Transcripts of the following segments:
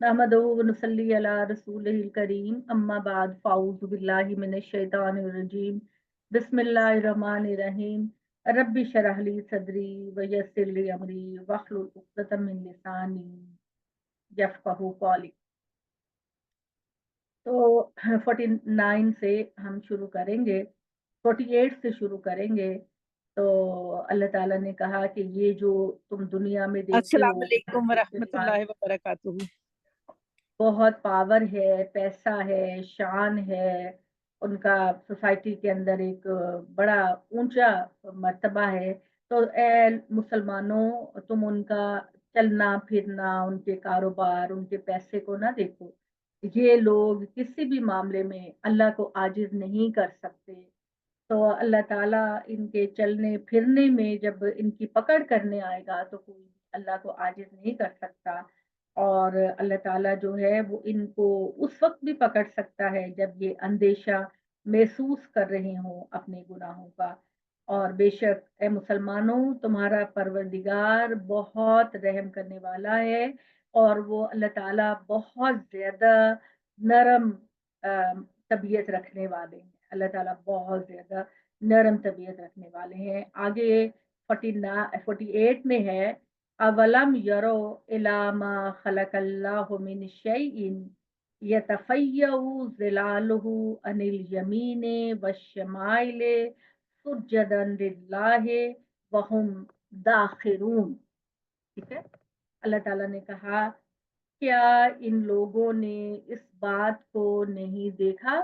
नहमदुहु व नुसल्ली अला रसूलिहिल करीम अम्मा बाद फ़ाऊज़ु बिल्लाहि मिनश शैतानिर रजीम बिस्मिल्लाहिर रहमानिर रहीम रब्बि शरह ली सदरी व यस्सिर ली अमरी वहलुल उक़दतम मिन लिसानी यफ़क़हू क़ौली। तो 49 से हम शुरू करेंगे, 48 से शुरू करेंगे। तो अल्लाह ताला ने कहा कि ये जो तुम दुनिया में देखते अस्सलाम हो वालेकुम जिसके पास वरहमतुल्लाहि वबरकातुहू। बहुत पावर है, पैसा है, शान है, उनका सोसाइटी के अंदर एक बड़ा ऊंचा मर्तबा है। तो ए मुसलमानों, तुम उनका चलना फिरना, उनके कारोबार, उनके पैसे को ना देखो। ये लोग किसी भी मामले में अल्लाह को आजिज नहीं कर सकते। तो अल्लाह ताला इनके चलने फिरने में जब इनकी पकड़ करने आएगा तो कोई अल्लाह को आजिज नहीं कर सकता। और अल्लाह ताला जो है वो इनको उस वक्त भी पकड़ सकता है जब ये अंदेशा महसूस कर रहे हों अपने गुनाहों का। और बेशक ए मुसलमानों, तुम्हारा परवरदिगार बहुत रहम करने वाला है और वो अल्लाह ताला बहुत ज्यादा नरम तबीयत रखने वाले हैं। अल्लाह ताला बहुत ज्यादा नरम तबीयत रखने वाले हैं। आगे 48 में है, अवलम यरो इला मा खलकल्लाहु मिन शैइन यतफय्यउ ज़िलालुहु अनिल यमीने वश्शमाइले सुज्जदन लिल्लाहि वहुम दाखिरून। ठीक है। अल्लाह ताला ने कहा, क्या इन लोगों ने इस बात को नहीं देखा?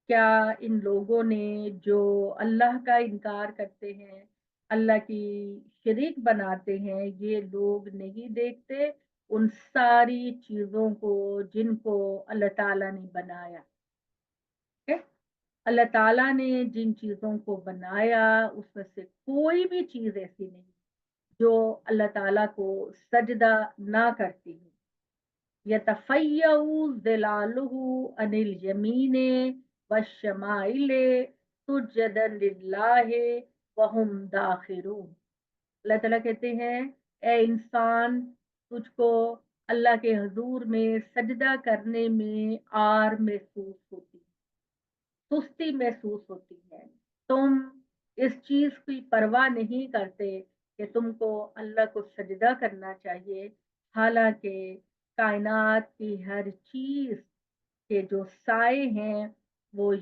क्या इन लोगों ने जो अल्लाह का इनकार करते हैं, अल्लाह की शरीक बनाते हैं, ये लोग नहीं देखते उन सारी चीजों को जिनको अल्लाह ताला ने बनाया है? अल्लाह ताला ने जिन चीजों को बनाया उसमें से कोई भी चीज ऐसी नहीं जो अल्लाह ताला को सजदा ना करती हो। यतफ़य्यउ ज़िलालुहु अनिल यमीने वश्शमाइले सुज्जदन लिल्लाहि वहुम दाखिरून। अल्लाह ताला कहते हैं, ए इंसान, तुझको अल्लाह के हजूर में सजदा करने में आर महसूस होती है, सुस्ती महसूस होती है। तुम इस चीज की परवाह नहीं करते कि तुमको अल्लाह को सजदा करना चाहिए। हालांकि कायनात की हर चीज के जो साए हैं वो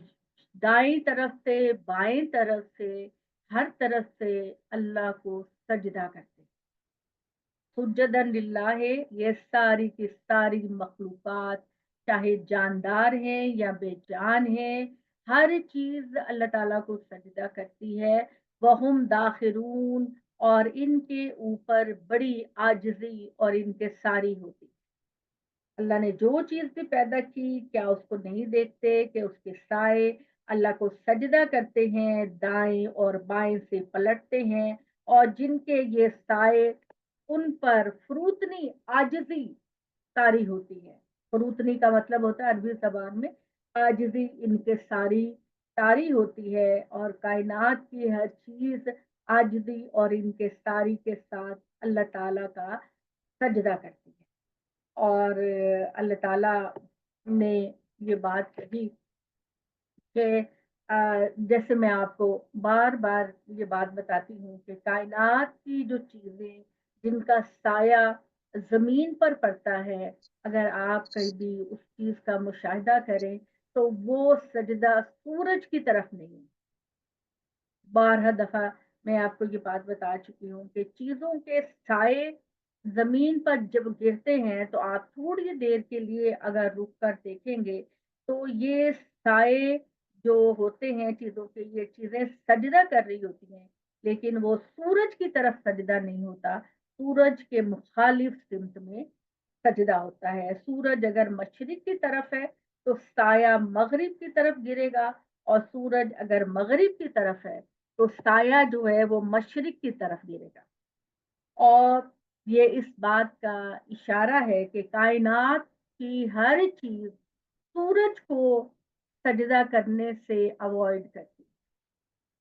दाएं तरफ से बाएं तरफ से हर तरफ से अल्लाह को सजदा करते हैं। सुज्जदन लिल्लाह, ये सारी की सारी मखलूकात, चाहे जानदार हैं या बेजान हैं, हर चीज अल्लाह ताला को सजदा करती है। वहुम दाखिरून, और इनके ऊपर बड़ी आजिजी और इनके सारी होती। अल्लाह ने जो चीज भी पैदा की, क्या उसको नहीं देखते कि उसके साए अल्लाह को सजदा करते हैं, दाएं और बाएं से पलटते हैं, और जिनके ये साए उन पर फरूतनी आजिजी तारी होती है। फरूतनी का मतलब होता है अरबी जबान में आजिजी, इनके सारी तारी होती है। और कायनात की हर चीज आजिजी और इनके सारी के साथ अल्लाह ताला का सजदा करती है। और अल्लाह ताला ने ये बात कही कि जैसे मैं आपको बार बार ये बात बताती हूँ कि कायनात की जो चीजें जिनका साया जमीन पर पड़ता है, अगर आप कभी उस चीज का मुशाहिदा करें तो वो सजदा सूरज की तरफ नहीं है। बारह दफा मैं आपको ये बात बता चुकी हूँ कि चीजों के साए जमीन पर जब गिरते हैं तो आप थोड़ी देर के लिए अगर रुक कर देखेंगे तो ये साए जो होते हैं चीजों के, ये चीजें सजदा कर रही होती हैं, लेकिन वो सूरज की तरफ सजदा नहीं होता, सूरज के मुखालिफ सिमत में सजदा होता है। सूरज अगर मशरिक की तरफ है तो साया मगरिब की तरफ गिरेगा, और सूरज अगर मगरिब की तरफ है तो साया जो है वो मशरिक की तरफ गिरेगा। और ये इस बात का इशारा है कि कायनात की हर चीज सूरज को सजदा करने से अवॉइड करती है।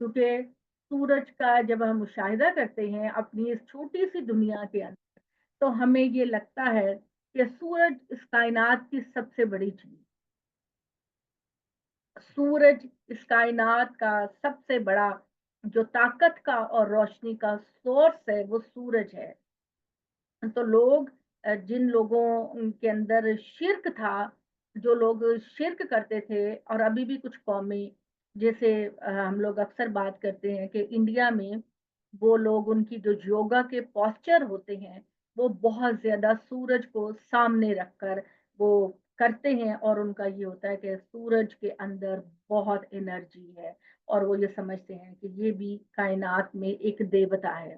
क्योंकि सूरज का जब हम मुशाहिदा करते हैं अपनी इस छोटी सी दुनिया के अंदर, तो हमें ये लगता है کہ سورج اس کائنات کی سب سے بڑی چیز، سورج اس کائنات کا سب سے بڑا جو طاقت کا اور روشنی کا سورس ہے وہ سورج ہے۔ تو لوگ جن لوگوں کے اندر شرک تھا، جو لوگ شرک کرتے تھے، اور ابھی بھی کچھ قومیں جیسے ہم لوگ اکثر بات کرتے ہیں کہ انڈیا میں وہ لوگ ان کی جو یوگا کے پوسچر ہوتے ہیں وہ بہت زیادہ سورج کو سامنے رکھ کر وہ کرتے ہیں، اور ان کا یہ ہوتا ہے کہ سورج کے اندر بہت انرجی ہے، اور وہ یہ سمجھتے ہیں کہ یہ بھی کائنات میں ایک دیوتا ہے۔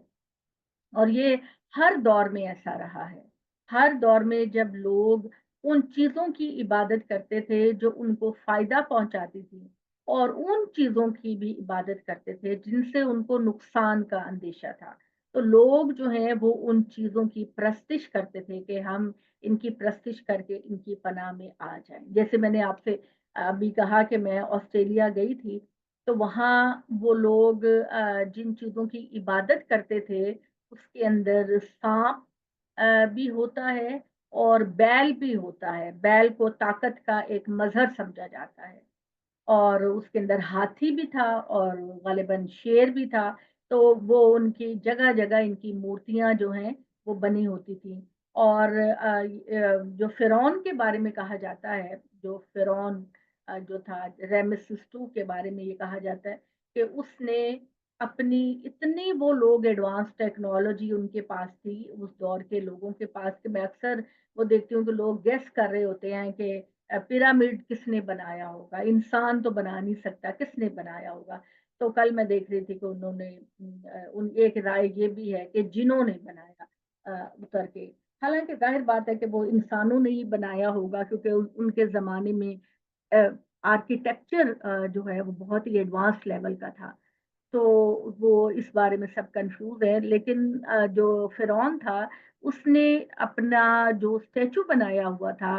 اور یہ ہر دور میں ایسا رہا ہے، ہر دور میں جب لوگ ان چیزوں کی عبادت کرتے تھے جو ان کو فائدہ پہنچاتی تھی، اور ان چیزوں کی بھی عبادت کرتے تھے جن سے ان کو نقصان کا اندیشہ تھا، تو لوگ جو ہیں وہ ان چیزوں کی پرستش کرتے تھے کہ ہم ان کی پرستش کر کے ان کی پناہ میں آ جائیں۔ جیسے میں نے آپ سے ابھی کہا کہ میں آسٹریلیا گئی تھی، تو وہاں وہ لوگ جن چیزوں کی عبادت کرتے تھے اس کے اندر سانپ بھی ہوتا ہے، اور بیل بھی ہوتا ہے۔ بیل کو طاقت کا ایک مظہر سمجھا جاتا ہے، اور اس کے اندر ہاتھی بھی تھا، اور غالباً شیر بھی تھا۔ تو وہ ان کی جگہ جگہ ان کی مورتیاں جو ہیں وہ بنی ہوتی تھیں۔ اور جو فرعون کے بارے میں کہا جاتا ہے، جو فرعون جو تھا ریمسس ٹو کے بارے میں یہ کہا جاتا ہے کہ اس نے اپنی اتنی وہ لوگ ایڈوانس ٹیکنالوجی ان کے پاس تھی اس دور کے لوگوں کے پاس، کہ میں اکثر وہ دیکھتی ہوں کہ لوگ گیس کر رہے ہوتے ہیں کہ پیرامڈ کس نے بنایا ہوگا، انسان تو بنا نہیں سکتا، کس نے بنایا ہوگا۔ تو کل میں دیکھ رہی تھی کہ انہوں نے ان ایک رائے یہ بھی ہے کہ جنہوں نے بنایا اتر کے، حالانکہ ظاہر بات ہے کہ وہ انسانوں نے ہی بنایا ہوگا، کیونکہ ان کے زمانے میں آرکیٹیکچر جو ہے وہ بہت ہی ایڈوانس لیول کا تھا۔ تو وہ اس بارے میں سب کنفیوز ہے، لیکن جو فرعون تھا اس نے اپنا جو اسٹیچو بنایا ہوا تھا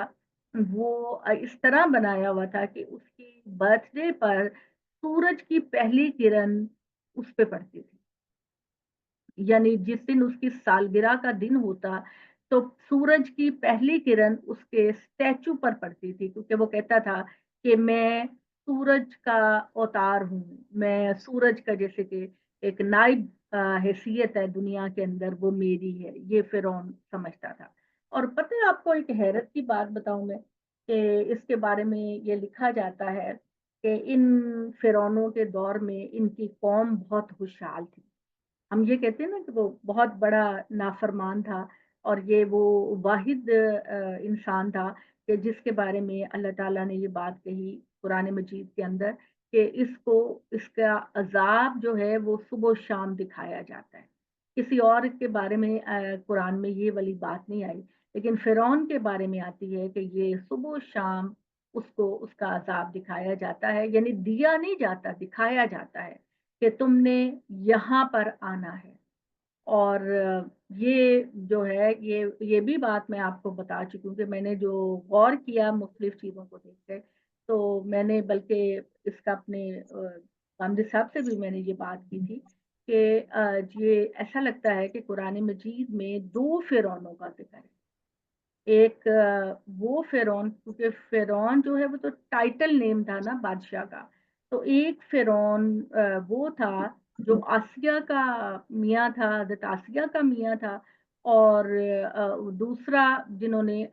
وہ اس طرح بنایا ہوا تھا کہ اس کی برتھ ڈے پر سورج کی پہلی کرن اس پہ پڑتی تھی، یعنی جس دن اس کی سالگرہ کا دن ہوتا تو سورج کی پہلی کرن اس کے اسٹیچو پر پڑتی تھی، کیونکہ وہ کہتا تھا کہ میں سورج کا اوتار ہوں، میں سورج کا جیسے کہ ایک نائب حیثیت ہے دنیا کے اندر وہ میری ہے، یہ فرعون سمجھتا تھا۔ اور پتہ ہے آپ کو ایک حیرت کی بات بتاؤں میں کہ اس کے بارے میں یہ لکھا جاتا ہے کہ ان فرعونوں کے دور میں ان کی قوم بہت خوشحال تھی۔ ہم یہ کہتے ہیں نا کہ وہ بہت بڑا نافرمان تھا، اور یہ وہ واحد انسان تھا کہ جس کے بارے میں اللہ تعالیٰ نے یہ بات کہی قرآن مجید کے اندر کہ اس کا عذاب جو ہے وہ صبح و شام دکھایا جاتا ہے۔ کسی اور کے بارے میں قرآن میں یہ والی بات نہیں آئی، لیکن فرعون کے بارے میں آتی ہے کہ یہ صبح و شام اس کو اس کا عذاب دکھایا جاتا ہے، یعنی دیا نہیں جاتا، دکھایا جاتا ہے کہ تم نے یہاں پر آنا ہے۔ اور یہ جو ہے یہ بھی بات میں آپ کو بتا چکی ہوں کہ میں نے جو غور کیا مختلف چیزوں کو دیکھ کے، تو میں نے بلکہ اس کا اپنے والد صاحب سے بھی میں نے یہ بات کی تھی کہ یہ ایسا لگتا ہے کہ قرآن مجید میں دو فرعونوں کا ذکر ہے۔ ایک وہ فرعون، کیونکہ فرعون جو ہے وہ تو ٹائٹل نیم تھا نا بادشاہ کا، تو ایک فرعون وہ تھا جو آسیہ کا میاں تھا، حضرت آسیہ کا میاں تھا، اور دوسرا جنہوں نے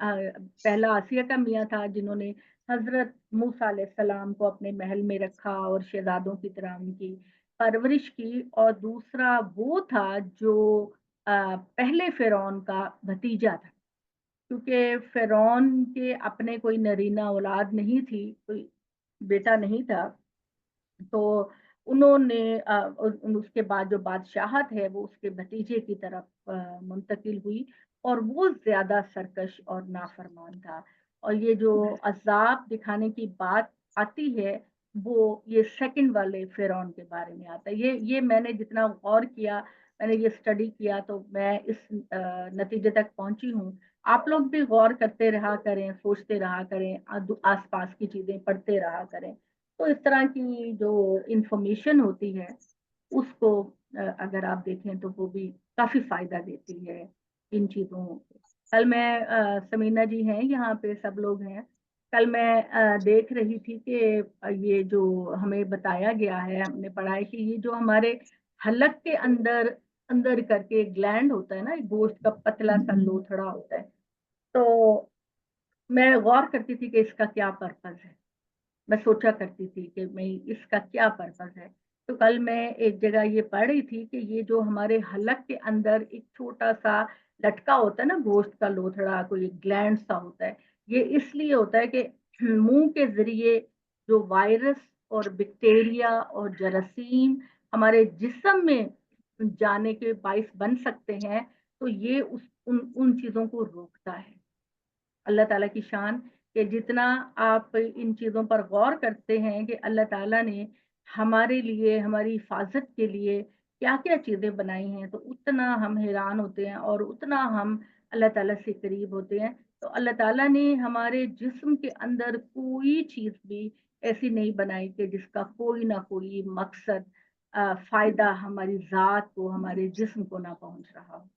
پہلا آسیہ کا میاں تھا جنہوں نے حضرت موسیٰ علیہ السلام کو اپنے محل میں رکھا اور شہزادوں کی طرح ان کی پرورش کی، اور دوسرا وہ تھا جو پہلے فرعون کا بھتیجا تھا، کیونکہ فرعون کے اپنے کوئی نرینہ اولاد نہیں تھی، کوئی بیٹا نہیں تھا، تو انہوں نے اس کے بعد جو بادشاہت ہے وہ اس کے بھتیجے کی طرف منتقل ہوئی، اور وہ زیادہ سرکش اور نافرمان تھا۔ اور یہ جو عذاب دکھانے کی بات آتی ہے وہ یہ سیکنڈ والے فرعون کے بارے میں آتا ہے۔ یہ میں نے جتنا غور کیا، میں نے یہ اسٹڈی کیا، تو میں اس نتیجے تک پہنچی ہوں۔ آپ لوگ بھی غور کرتے رہا کریں، سوچتے رہا کریں، آس پاس کی چیزیں پڑھتے رہا کریں، تو اس طرح کی جو انفارمیشن ہوتی ہے اس کو اگر آپ دیکھیں تو وہ بھی کافی فائدہ دیتی ہے ان چیزوں कल मैं समीना जी हैं यहाँ पे, सब लोग हैं। कल मैं देख रही थी कि ये जो हमें बताया गया है, हमने पढ़ा है कि ये जो हमारे हलक के अंदर अंदर करके एक ग्लैंड होता है ना, एक गोश्त का पतला सा लोथड़ा होता है। तो मैं गौर करती थी कि इसका क्या पर्पज है। मैं सोचा करती थी कि मैं इसका क्या पर्पज है। तो कल मैं एक जगह ये पढ़ रही थी कि ये जो हमारे हलक के अंदर एक छोटा सा लटका होता है ना, गोश्त का लोथड़ा, कोई ग्लैंड सा होता है। ये इसलिए होता है कि मुंह के जरिए जो वायरस और बैक्टीरिया और जरासीम हमारे जिस्म में जाने के बाइस बन सकते हैं, तो ये उन चीजों को रोकता है। अल्लाह ताला की शान कि जितना आप इन चीज़ों पर गौर करते हैं कि अल्लाह ताला ने हमारे लिए, हमारी हिफाजत के लिए क्या-क्या चीज़ें बनाई हैं, तो उतना हम हैरान होते हैं और उतना हम अल्लाह ताला से करीब होते हैं। तो अल्लाह ताला ने हमारे जिस्म के अंदर कोई चीज़ भी ऐसी नहीं बनाई कि जिसका कोई ना कोई मकसद, फ़ायदा हमारी ज़ात को, हमारे जिस्म को ना पहुँच रहा हो।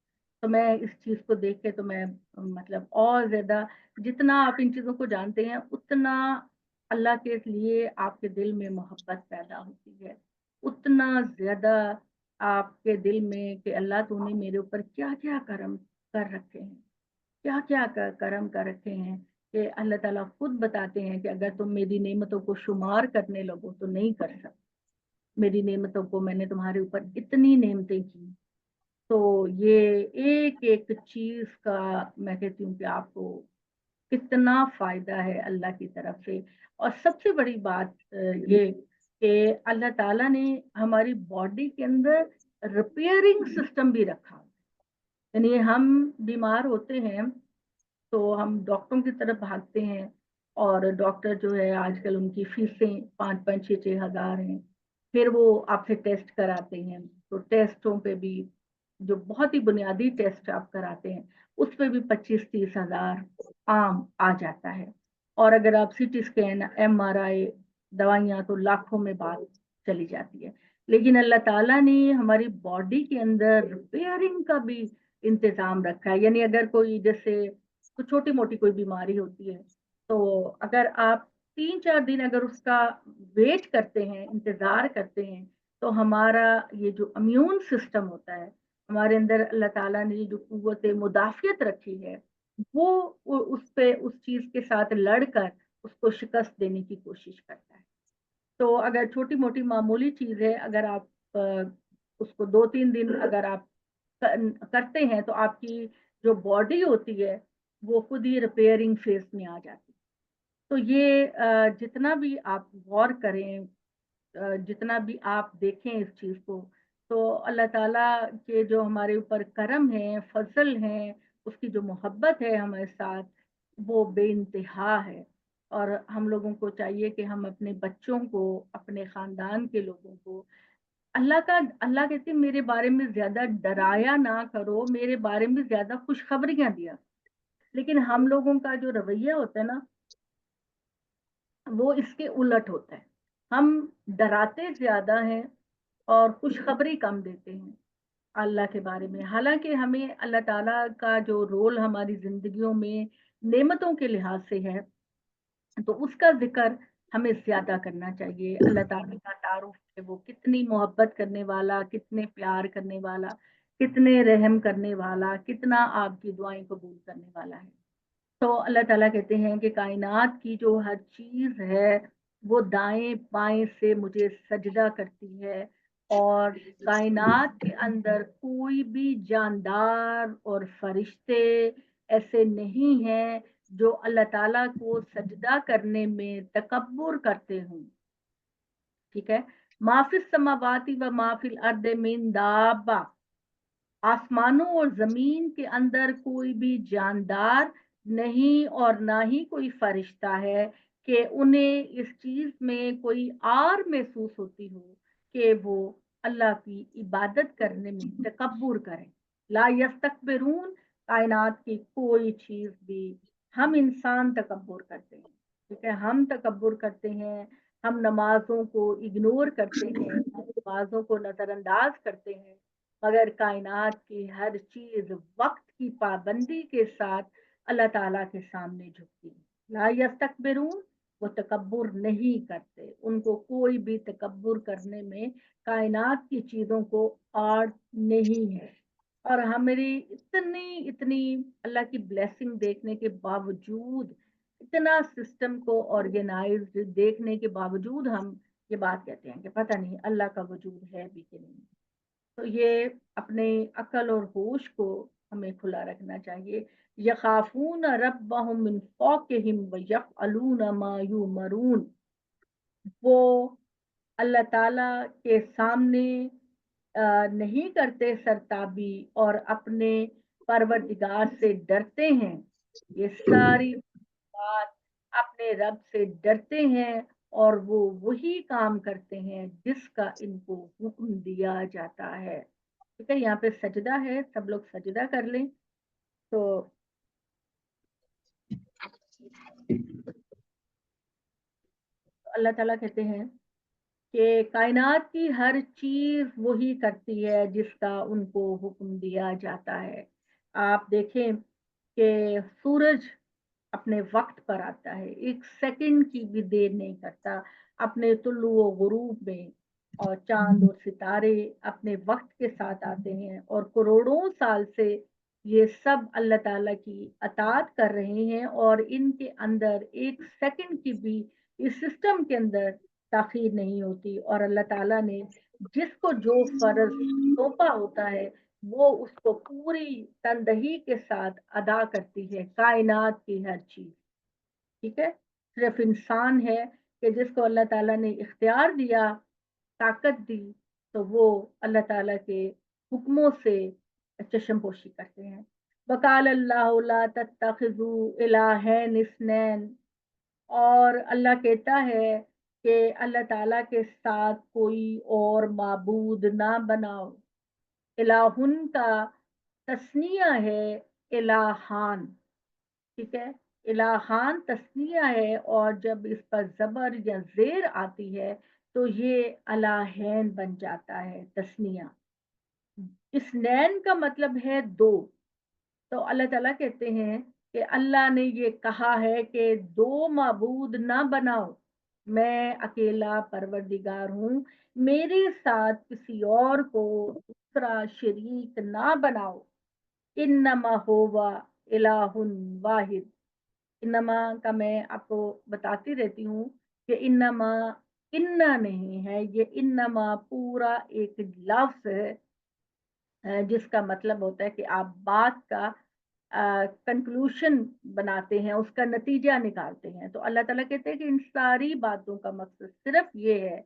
तो मैं इस चीज़ को देख के तो मैं मतलब और ज़्यादा, जितना आप इन चीज़ों को जानते हैं, उतना अल्लाह के लिए आपके दिल में मोहब्बत पैदा होती है। उतना ज़्यादा आपके दिल में कि अल्लाह तूने मेरे ऊपर क्या-क्या करम कर रखे हैं, क्या-क्या करम कर रखे हैं, कि अल्लाह ताला खुद बताते हैं कि अगर तुम मेरी नेमतों को शुमार करने लगो तो नहीं कर सकते। मेरी नेमतों को, मैंने तुम्हारे ऊपर इतनी नेमतें की। तो ये एक-एक चीज़ का मैं कहती हूँ कि आपको कितना फ़ायदा है अल्लाह की तरफ से। और सबसे बड़ी बात ये कि अल्लाह ताला ने हमारी बॉडी के अंदर रिपेयरिंग सिस्टम भी रखा। यानी हम बीमार होते हैं तो हम डॉक्टरों की तरफ भागते हैं, और डॉक्टर जो है आजकल उनकी फीसें 5-5 6-6 हज़ार हैं। फिर वो आपसे टेस्ट कराते हैं, तो टेस्टों पे भी, जो बहुत ही बुनियादी टेस्ट आप कराते हैं, उस पे भी 25-30 हज़ार आम आ जाता है। और अगर आप सीटी स्कैन, एमआरआई, दवाइयाँ, तो लाखों में बात चली जाती है। लेकिन अल्लाह ताला ने हमारी बॉडी के अंदर रिपेयरिंग का भी इंतज़ाम रखा है। यानी अगर कोई जैसे तो छोटी-मोटी कोई बीमारी होती है, तो अगर आप 3-4 दिन अगर उसका वेट करते हैं, इंतज़ार करते हैं, तो हमारा ये जो इम्यून सिस्टम होता है, हमारे अंदर अल्लाह ताला ने जो कुव्वत मुदाफ़ियत रखी है, वो उस पे, उस चीज़ के साथ लड़कर उसको शिकस्त देने की कोशिश करता है। तो अगर छोटी-मोटी मामूली चीज़ है, अगर आप उसको 2-3 दिन अगर आप करते हैं, तो आपकी जो बॉडी होती है, वो खुद ही रिपेयरिंग फेज़ में आ जाती है। तो ये जितना भी आप गौर करें, जितना भी आप देखें इस चीज़ को, तो अल्लाह ताला के जो हमारे ऊपर करम हैं, फ़ज़ल हैं, उसकी जो मोहब्बत है हमारे साथ, वो बेइंतहा है। और हम लोगों को चाहिए कि हम अपने बच्चों को, अपने ख़ानदान के लोगों को अल्लाह कहती है मेरे बारे में ज़्यादा डराया ना करो, मेरे बारे में ज़्यादा खुशखबरियाँ दिया। लेकिन हम लोगों का जो रवैया होता है ना, वो इसके उलट होता है। हम डराते ज़्यादा हैं और खुशखबरी कम देते हैं अल्लाह के बारे में। हालाँकि हमें अल्लाह ताला का जो रोल हमारी ज़िंदगियों में नेमतों के लिहाज़ से है, तो उसका ज़िक्र हमें ज़्यादा करना चाहिए। अल्लाह ताला का तारुफ़ है, वो कितनी मोहब्बत करने वाला, कितने प्यार करने वाला, कितने रहम करने वाला, कितना आपकी दुआएँ कबूल करने वाला है। तो अल्लाह ताला कहते हैं कि कायनात की जो हर चीज़ है, वो दाएँ-बाएँ से मुझे सजदा करती है, और कायनात के अंदर कोई भी जानदार और फरिश्ते ऐसे नहीं हैं, जो अल्लाह ताला को सजदा करने में तकब्बुर करते हों। ठीक है? मा फ़िस समावाति व मा फ़िल अर्दि मिन दाब्बा, आसमानों और ज़मीन के अंदर कोई भी जानदार नहीं और ना ही कोई फरिश्ता है कि उन्हें इस चीज़ में कोई आर महसूस होती हो कि वो अल्लाह की इबादत करने में तकब्बुर करें। ला यस्तकबिरून, कायनात की कोई चीज़ भी, हम इंसान तकब्बुर करते हैं, ठीक है? हम तकब्बुर करते हैं, हम नमाज़ों को इग्नोर करते हैं, हम नमाज़ों को नज़रअंदाज करते हैं, मगर कायनात की हर चीज़ वक़्त की पाबंदी के साथ अल्लाह ताला के सामने झुकती हैं। ला यस्तकबिरून, वो तकब्बुर नहीं करते, उनको कोई भी तकब्बुर करने में कायनात की चीज़ों को आड़ नहीं है। और हमारी इतनी इतनी अल्लाह की ब्लेसिंग देखने के बावजूद, इतना सिस्टम को ऑर्गेनाइज्ड देखने के बावजूद हम ये बात कहते हैं कि पता नहीं अल्लाह का वजूद है भी कि नहीं। तो ये अपने अकल और होश को हमें खुला रखना चाहिए। यखाफून रब्बहुम मिन फौकिहिम व यफअलून मा युमरून, वो अल्लाह ताला के सामने नहीं करते सरताबी और अपने परवरदिगार से डरते हैं। ये सारी बात अपने रब से डरते हैं और वो वही काम करते हैं जिसका इनको हुक्म दिया जाता है। ठीक है, यहाँ पे सजदा है, सब लोग सजदा कर लें। तो अल्लाह ताला कहते हैं कि कायनात की हर चीज वही करती है जिसका उनको हुक्म दिया जाता है। आप देखें कि सूरज अपने वक्त पर आता है, एक सेकंड की भी देर नहीं करता अपने तुल्लु व गुरूब में। और चांद और सितारे अपने वक्त के साथ आते हैं और करोड़ों साल से ये सब अल्लाह ताला की अताअत कर रहे हैं और इनके अंदर एक सेकंड की भी इस सिस्टम के अंदर ताखीर नहीं होती। और अल्लाह ताला ने जिसको जो फर्ज सौंपा होता है वो उसको पूरी तनदही के साथ अदा करती है कायनात की हर चीज। ठीक है, सिर्फ इंसान है कि जिसको अल्लाह ताला ने इख्तियार दिया, ताकत दी, तो वो अल्लाह ताला के हुक्मों से चशमपोशी करते हैं। वकाल अल्लाह ला तत्तखिजू इलाहैन इस्नैन, और अल्लाह कहता है कि अल्लाह ताला के साथ कोई और माबूद ना बनाओ। इलाहुन का तस्निया है इलाहान। ठीक है, इलाहान तस्निया है और जब इस पर जबर या जेर आती है तो ये अलाहैन बन जाता है तस्निया। इस नैन का मतलब है दो। तो अल्लाह ताला कहते हैं कि अल्लाह ने ये कहा है कि दो माबूद ना बनाओ, मैं अकेला परवरदिगार हूँ, मेरे साथ किसी और को दूसरा शरीक ना बनाओ। इन्नमा होवा इलाहुन वाहिद। इन्नमा का मैं आपको बताती रहती हूँ कि इन्नमा इन्ना नहीं है, ये इन्नमा पूरा एक लफ्ज है जिसका मतलब होता है कि आप बात का कंक्लूशन बनाते हैं, उसका नतीजा निकालते हैं। तो अल्लाह ताला कहते हैं कि इन सारी बातों का मकसद सिर्फ ये है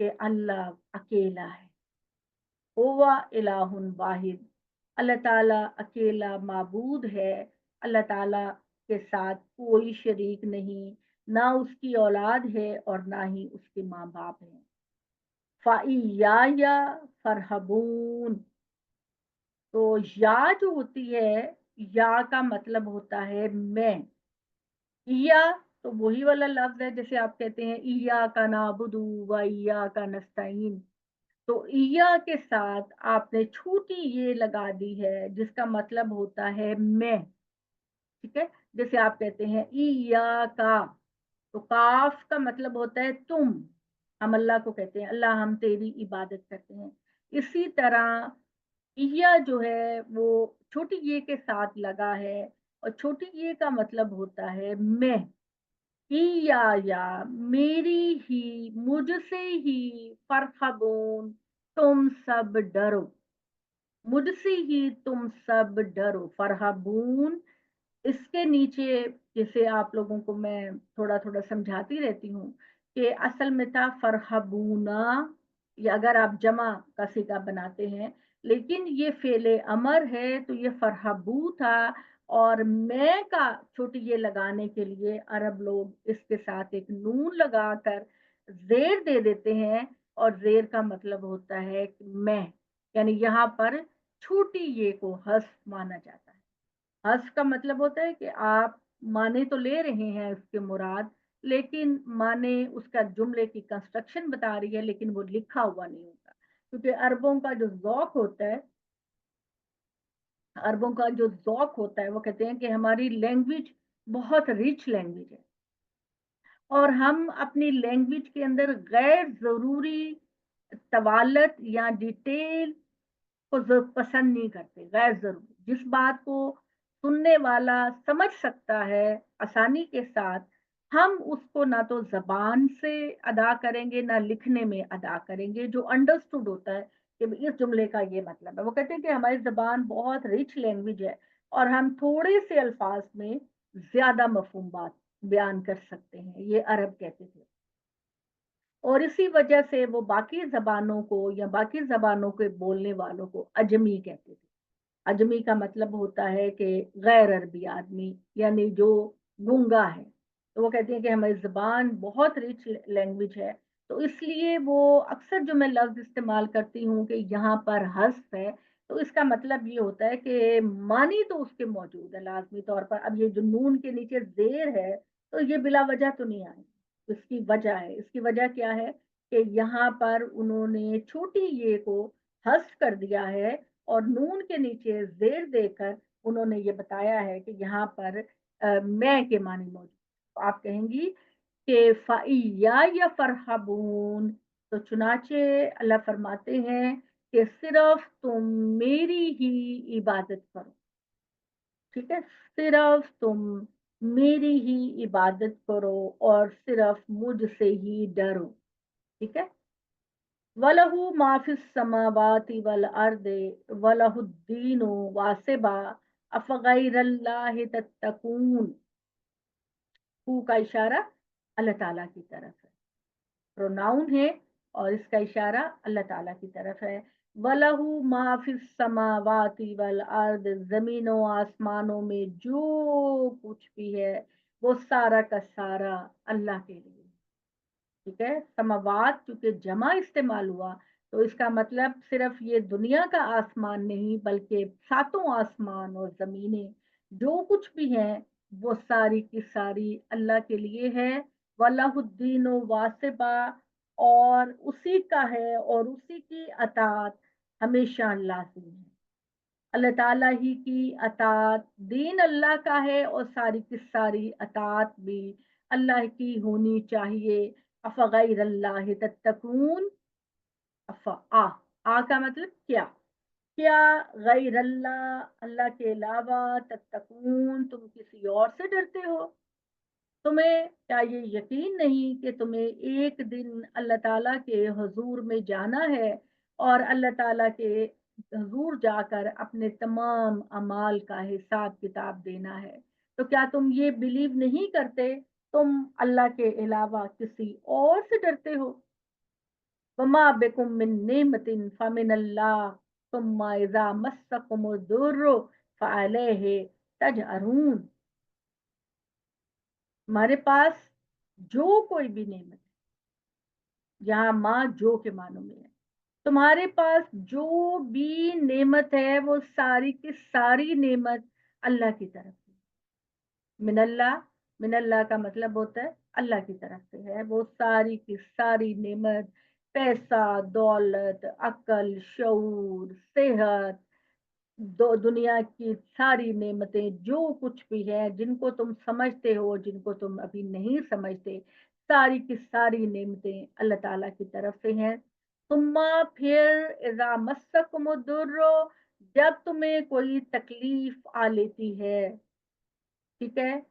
कि अल्लाह अकेला है। हुवा इलाहुन वाहिद, अल्लाह ताला अकेला माबूद है। अल्लाह ताला के साथ कोई शरीक नहीं, ना उसकी औलाद है और ना ही उसके माँ बाप हैं। फ़ाइया फरहबून, तो या जो होती है, या का मतलब होता है मैं। इया तो वही वाला लफ्ज है जैसे आप कहते हैं इया का नाबुदू व इया का नस्ताइन। तो इया के साथ आपने छोटी ये लगा दी है जिसका मतलब होता है मैं। ठीक है, जैसे आप कहते हैं इया का, तो काफ का मतलब होता है तुम। हम अल्लाह को कहते हैं अल्लाह हम तेरी इबादत करते हैं। इसी तरह इया जो है वो छोटी ये के साथ लगा है और छोटी ये का मतलब होता है मैं। इया या मेरी ही, मुझसे ही, फरहबून तुम सब डरो, मुझसे ही तुम सब डरो। फरहबून इसके नीचे जैसे आप लोगों को मैं थोड़ा थोड़ा समझाती रहती हूँ कि असल में था फरहबूना, या अगर आप जमा का सिगा बनाते हैं, लेकिन ये फेले अमर है तो ये फरहबू था। और मैं का छोटी ये लगाने के लिए अरब लोग इसके साथ एक नून लगाकर जेर दे देते हैं और जेर का मतलब होता है कि मैं, यानी यहाँ पर छोटी ये को हर्फ माना जाता है। हर्फ का मतलब होता है कि आप माने तो ले रहे हैं उसके मुराद, लेकिन माने उसका जुमले की कंस्ट्रक्शन बता रही है लेकिन वो लिखा हुआ नहीं होता। क्योंकि अरबों का जो ज़ौक होता है अरबों का जो ज़ौक होता है, वो कहते हैं कि हमारी लैंग्वेज बहुत रिच लैंग्वेज है और हम अपनी लैंग्वेज के अंदर गैर ज़रूरी तवालत या डिटेल को पसंद नहीं करते, गैर ज़रूरी। जिस बात को सुनने वाला समझ सकता है आसानी के साथ, हम उसको ना तो ज़बान से अदा करेंगे, ना लिखने में अदा करेंगे, जो अंडरस्टूड होता है कि इस जुमले का ये मतलब है। वो कहते हैं कि हमारी ज़बान बहुत रिच लैंग्वेज है और हम थोड़े से अल्फाज में ज़्यादा मफ़हूम बात बयान कर सकते हैं, ये अरब कहते थे। और इसी वजह से वो बाकी ज़बानों को या बाकी ज़बानों के बोलने वालों को अजमी कहते थे। अजमी का मतलब होता है कि गैर अरबी आदमी, यानी जो गूंगा है। तो वो कहते हैं कि हमारी ज़बान बहुत रिच लैंग्वेज है, तो इसलिए वो अक्सर जो मैं लफ्ज़ इस्तेमाल करती हूँ कि यहाँ पर हज़्फ़ है, तो इसका मतलब ये होता है कि मानी तो उसके मौजूद है लाज़मी तौर पर। अब ये जो नून के नीचे ज़ेर है, तो ये बिला वजह तो नहीं आई। इसकी वजह है, इसकी वजह क्या है कि यहाँ पर उन्होंने छोटी ये को हज़्फ़ कर दिया है और नून के नीचे ज़ेर देकर उन्होंने ये बताया है कि यहाँ पर मैं के मानी मौजूद। तो आप कहेंगी कि फ़इया या फ़रहबून, तो चुनाचे अल्लाह फरमाते हैं कि सिर्फ़ तुम मेरी ही इबादत करो, ठीक है? सिर्फ़ तुम मेरी ही इबादत करो और सिर्फ़ मुझसे ही डरो, ठीक है? वलहु मा फिस समावाति वल अर्दि वलहुद्दीनु वासिबा अफ़गैरल्लाहि तत्तकून। हू का इशारा अल्लाह ताला की तरफ है, प्रोनाउन है और इसका इशारा अल्लाह ताला की तरफ है। वलहु मा फिस समावाति वल अर्द, जमीनों आसमानों में जो कुछ भी है वो सारा का सारा अल्लाह के लिए, ठीक है? समावात चूँकि जमा इस्तेमाल हुआ, तो इसका मतलब सिर्फ़ ये दुनिया का आसमान नहीं, बल्कि सातों आसमान और ज़मीनें, जो कुछ भी हैं, वो सारी की सारी अल्लाह के लिए है। वलाहुद्दीन वासिबा, और उसी का है और उसी की अताअत हमेशा लाज़िम है। अल्लाह ताला ही की अताअत, दीन अल्लाह का है और सारी की सारी अताअत भी अल्लाह की होनी चाहिए। अफ़गैरल्लाहि तत्तकून, अफ़ आ का मतलब क्या? क्या गैरल्लाह, अल्लाह के अलावा, तत्तकून तुम किसी और से डरते हो? तुम्हें क्या ये यकीन नहीं कि तुम्हें एक दिन अल्लाह ताला के हुजूर में जाना है और अल्लाह ताला के हुजूर जाकर अपने तमाम अमाल का हिसाब किताब देना है? तो क्या तुम ये बिलीव नहीं करते? तुम अल्लाह के अलावा किसी और से डरते हो? वमा बिकुम मिन नेमतिन फमिनल्लाह सुम्मा इज़ा मस्सकुमुद्दुर्रु फअलैहि तजअरून। हमारे पास जो कोई भी नेमत, यहाँ माँ जो के मानों में है, तुम्हारे पास जो भी नेमत है वो सारी की सारी नेमत अल्लाह की तरफ से। मिनल्लाह, मिनल्लाह का मतलब होता है अल्लाह की तरफ से है वो सारी की सारी नेमत। पैसा, दौलत, अकल, शऊर, सेहत, दुनिया की सारी नेमतें, जो कुछ भी है, जिनको तुम समझते हो, जिनको तुम अभी नहीं समझते, सारी की सारी नेमतें अल्लाह ताला की तरफ से हैं। सुम्मा फिर इज़ा मस्सकुमुद्दुर्र, जब तुम्हें कोई तकलीफ आ लेती है, ठीक है?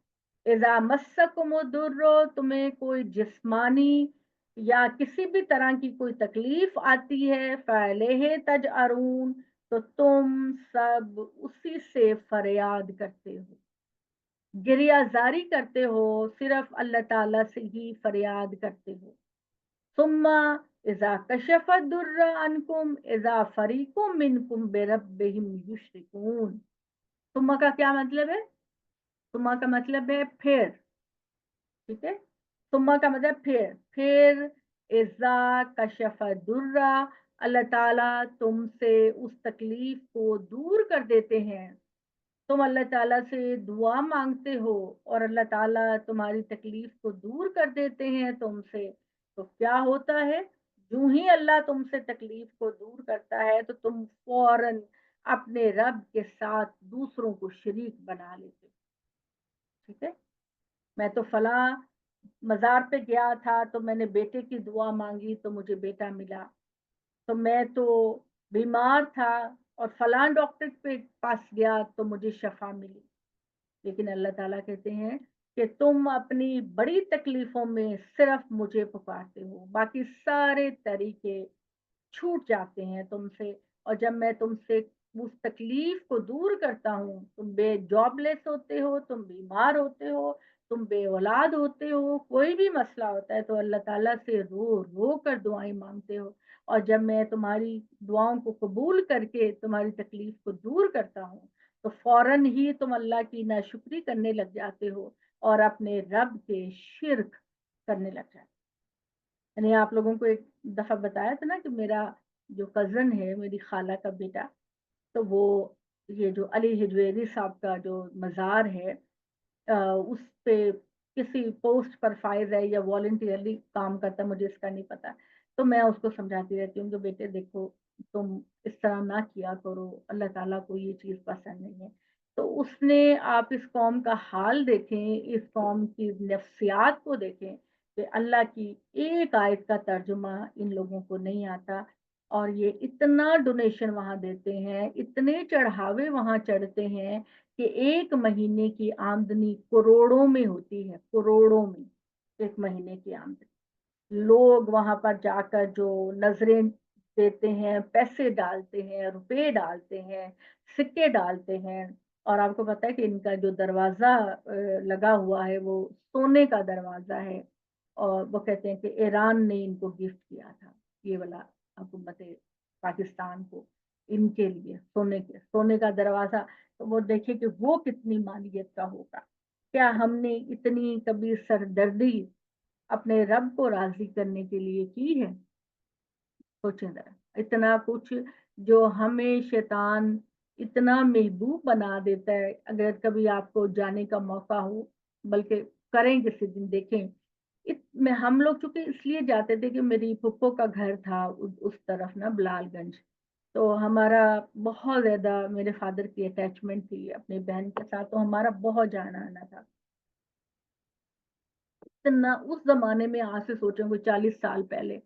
इज़ा मस्सकुमुद्दुर्र, तुम्हें कोई जिस्मानी या किसी भी तरह की कोई तकलीफ आती है, फ़अलैहि तजअरून, तो तुम सब उसी से फरियाद करते हो, गिरियाज़ारी करते हो, सिर्फ़ अल्लाह ताला से ही फरियाद करते हो। सुम्मा इज़ा कशफ़ दुर्र अन्कुम इज़ा फ़रीक़ुम मिनकुम बिरब्बिहिम युश्रिकून। सुम्मा का क्या मतलब है? सुम्मा का मतलब है फिर, ठीक है? सुम्मा का मतलब फिर इज़्ज़ा कशफ़ दुर्रा, अल्लाह ताला तुमसे उस तकलीफ को दूर कर देते हैं। तुम अल्लाह ताला से दुआ माँगते हो और अल्लाह ताला तुम्हारी तकलीफ को दूर कर देते हैं तुमसे। तो क्या होता है? यूँ ही अल्लाह तुमसे तकलीफ को दूर करता है तो तुम फ़ौरन अपने रब के साथ दूसरों को शरीक बना लेते हो। ठीक है, मैं तो फला मजार पे गया था तो मैंने बेटे की दुआ मांगी तो मुझे बेटा मिला, तो मैं तो बीमार था और फलां डॉक्टर के पास गया तो मुझे शफा मिली। लेकिन अल्लाह ताला कहते हैं कि तुम अपनी बड़ी तकलीफों में सिर्फ मुझे पुकारते हो, बाकी सारे तरीके छूट जाते हैं तुमसे। और जब मैं तुमसे उस तकलीफ को दूर करता हूँ, तुम बे जॉबलेस होते हो, तुम बीमार होते हो, तुम बे औलाद होते हो, कोई भी मसला होता है तो अल्लाह ताला से रो रो कर दुआएं मांगते हो। और जब मैं तुम्हारी दुआओं को कबूल करके तुम्हारी तकलीफ को दूर करता हूँ तो फौरन ही तुम अल्लाह की नाशुक्री करने लग जाते हो और अपने रब के शिर्क करने लग जाते हो। मैंने आप लोगों को एक दफा बताया था ना कि मेरा जो कजन है, मेरी खाला का बेटा, तो वो ये जो अली हिजवेरी साहब का जो मज़ार है, उस पे किसी पोस्ट पर फाइज है या वॉलंटियरली काम करता है, मुझे इसका नहीं पता। तो मैं उसको समझाती रहती हूँ कि बेटे देखो, तुम इस तरह ना किया करो, अल्लाह ताला को ये चीज़ पसंद नहीं है। तो उसने, आप इस कौम का हाल देखें, इस कौम की नफ्सियात को देखें कि अल्लाह की एक आयत का तर्जुमा इन लोगों को नहीं आता और ये इतना डोनेशन वहाँ देते हैं, इतने चढ़ावे वहाँ चढ़ते हैं कि एक महीने की आमदनी करोड़ों में होती है, करोड़ों में एक महीने की आमदनी। लोग वहां पर जाकर जो नजरें देते हैं, पैसे डालते हैं, रुपए डालते हैं, सिक्के डालते हैं। और आपको पता है कि इनका जो दरवाजा लगा हुआ है वो सोने का दरवाजा है। और वो कहते हैं कि ईरान ने इनको गिफ्ट किया था, ये वाला हुकूमत पाकिस्तान को, इनके लिए सोने का दरवाजा। तो वो देखिए कि वो कितनी मालियत का होगा। क्या हमने इतनी कभी सरदर्दी अपने रब को राजी करने के लिए की है? सोचें जरा, इतना कुछ जो हमें शैतान इतना महबूब बना देता है। अगर कभी आपको जाने का मौका हो, बल्कि करें किसी दिन, देखें। में हम लोग चूंकि इसलिए जाते थे कि मेरी फुप्पो का घर था उस तरफ ना, बिलालगंज। तो हमारा बहुत ज्यादा मेरे फादर की अटैचमेंट थी अपनी बहन के साथ, तो हमारा बहुत जाना आना था। इतना उस जमाने में, आज से सोचें कोई 40 साल पहले,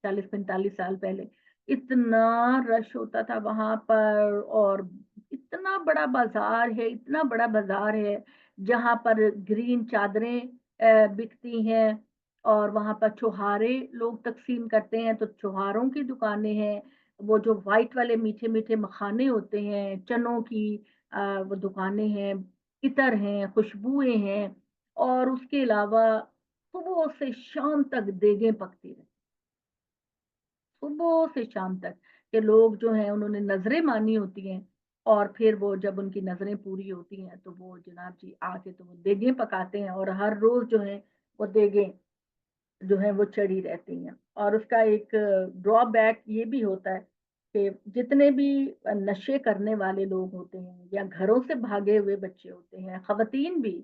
40-45 साल पहले, इतना रश होता था वहां पर। और इतना बड़ा बाजार है, इतना बड़ा बाजार है जहां पर ग्रीन चादरें बिकती हैं। और वहां पर छुहारे लोग तकसीम करते हैं, तो छुहारों की दुकानें हैं। वो जो व्हाइट वाले मीठे मीठे मखाने होते हैं, चनों की वो दुकानें हैं, इतर हैं, खुशबुएं हैं। और उसके अलावा सुबह से शाम तक देगें पकती रहती, सुबह से शाम तक, के लोग जो हैं उन्होंने नजरें मानी होती हैं। और फिर वो जब उनकी नजरें पूरी होती हैं तो वो जनाब जी आके तो वो देगें पकाते हैं, और हर रोज जो है वो देगें जो है वो चढ़ी रहती हैं। और उसका एक ड्रॉबैक ये भी होता है कि जितने भी नशे करने वाले लोग होते हैं या घरों से भागे हुए बच्चे होते हैं, खवातीन भी,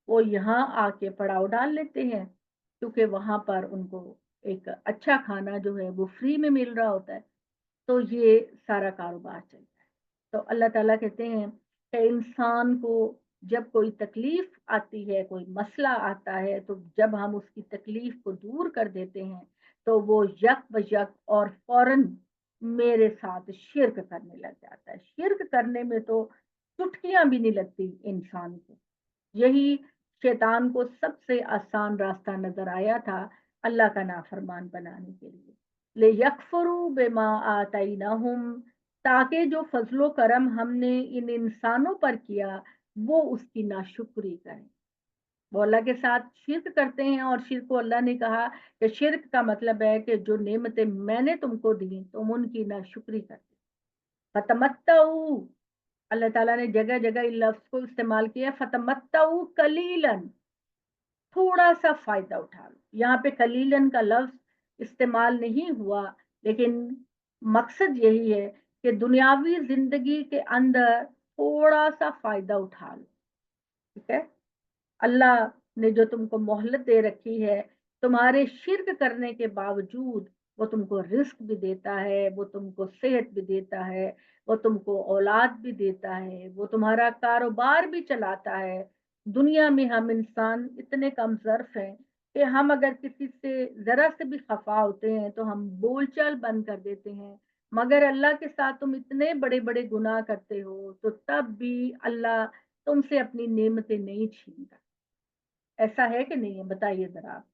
वो यहाँ आके पड़ाव डाल लेते हैं, क्योंकि वहां पर उनको एक अच्छा खाना जो है वो फ्री में मिल रहा होता है। तो ये सारा कारोबार चलता है। तो अल्लाह ताला कहते हैं कि इंसान को जब कोई तकलीफ आती है, कोई मसला आता है, तो जब हम उसकी तकलीफ को दूर कर देते हैं तो वो यक ब यक और फौरन मेरे साथ शिर्क करने लग जाता है। शिर्क करने में तो चुटकियां भी नहीं लगती इंसान को। यही शैतान को सबसे आसान रास्ता नजर आया था अल्लाह का नाफरमान बनाने के लिए। ले यकफरू बेमा आतैनाहुम, ताकि जो फजलो करम हमने इन इंसानों पर किया वो उसकी नाशुक्री करें। वो अल्लाह के साथ शिर्क करते हैं, और शिर्क को अल्लाह ने कहा कि शिर्क का मतलब है कि जो नेमतें मैंने तुमको दी तुम उनकी नाशुक्री करते। फतमत्तऊ, अल्लाह ताला ने जगह जगह इन लफ्ज को इस्तेमाल किया, फतमत्तऊ कलीलन, थोड़ा सा फायदा उठा लो। यहाँ पे कलीलन का लफ्ज इस्तेमाल नहीं हुआ, लेकिन मकसद यही है कि दुनियावी जिंदगी के अंदर थोड़ा सा फायदा उठा लो। ठीक है, अल्लाह ने जो तुमको मोहलत दे रखी है, तुम्हारे शिर्क करने के बावजूद وہ تم کو رزق بھی دیتا ہے, وہ तुमको सेहत भी देता है, वो तुमको औलाद भी देता है, वो तुम्हारा कारोबार भी चलाता है. दुनिया में हम इंसान इतने कम ज़र्फ़ हैं कि हम अगर किसी से ज़रा से भी खफ़ा होते हैं तो हम बोलचाल बंद कर देते हैं. मगर अल्लाह के साथ तुम इतने बड़े-बड़े गुनाह करते हो तो तब भी अल्लाह तुमसे अपनी नेमतें नहीं छीनता. ऐसा है कि नहीं है? बताइए ज़रा आप,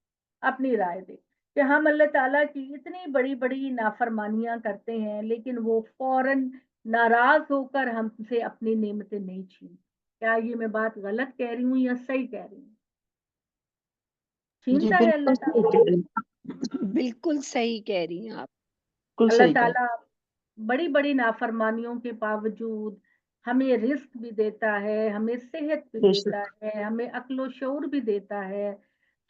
अपनी राय दें कि हम अल्लाह ताला की इतनी बड़ी-बड़ी नाफ़रमानियाँ करते हैं, लेकिन वो फ़ौरन नाराज़ होकर हमसे अपनी नेमतें नहीं छीनते. क्या ये मैं बात गलत कह रही हूँ या सही कह रही हूँ? जी छीनता है बिल्कुल अल्लाह सही ताला? कह रही हैं, बिल्कुल सही कह रही हैं आप। बिल्कुल अल्लाह सही कह ताला बड़ी-बड़ी नाफ़रमानियों के बावजूद हमें रिज़्क भी देता है, हमें सेहत भी बेशक, देता है, हमें अक्ल व शऊर भी देता है.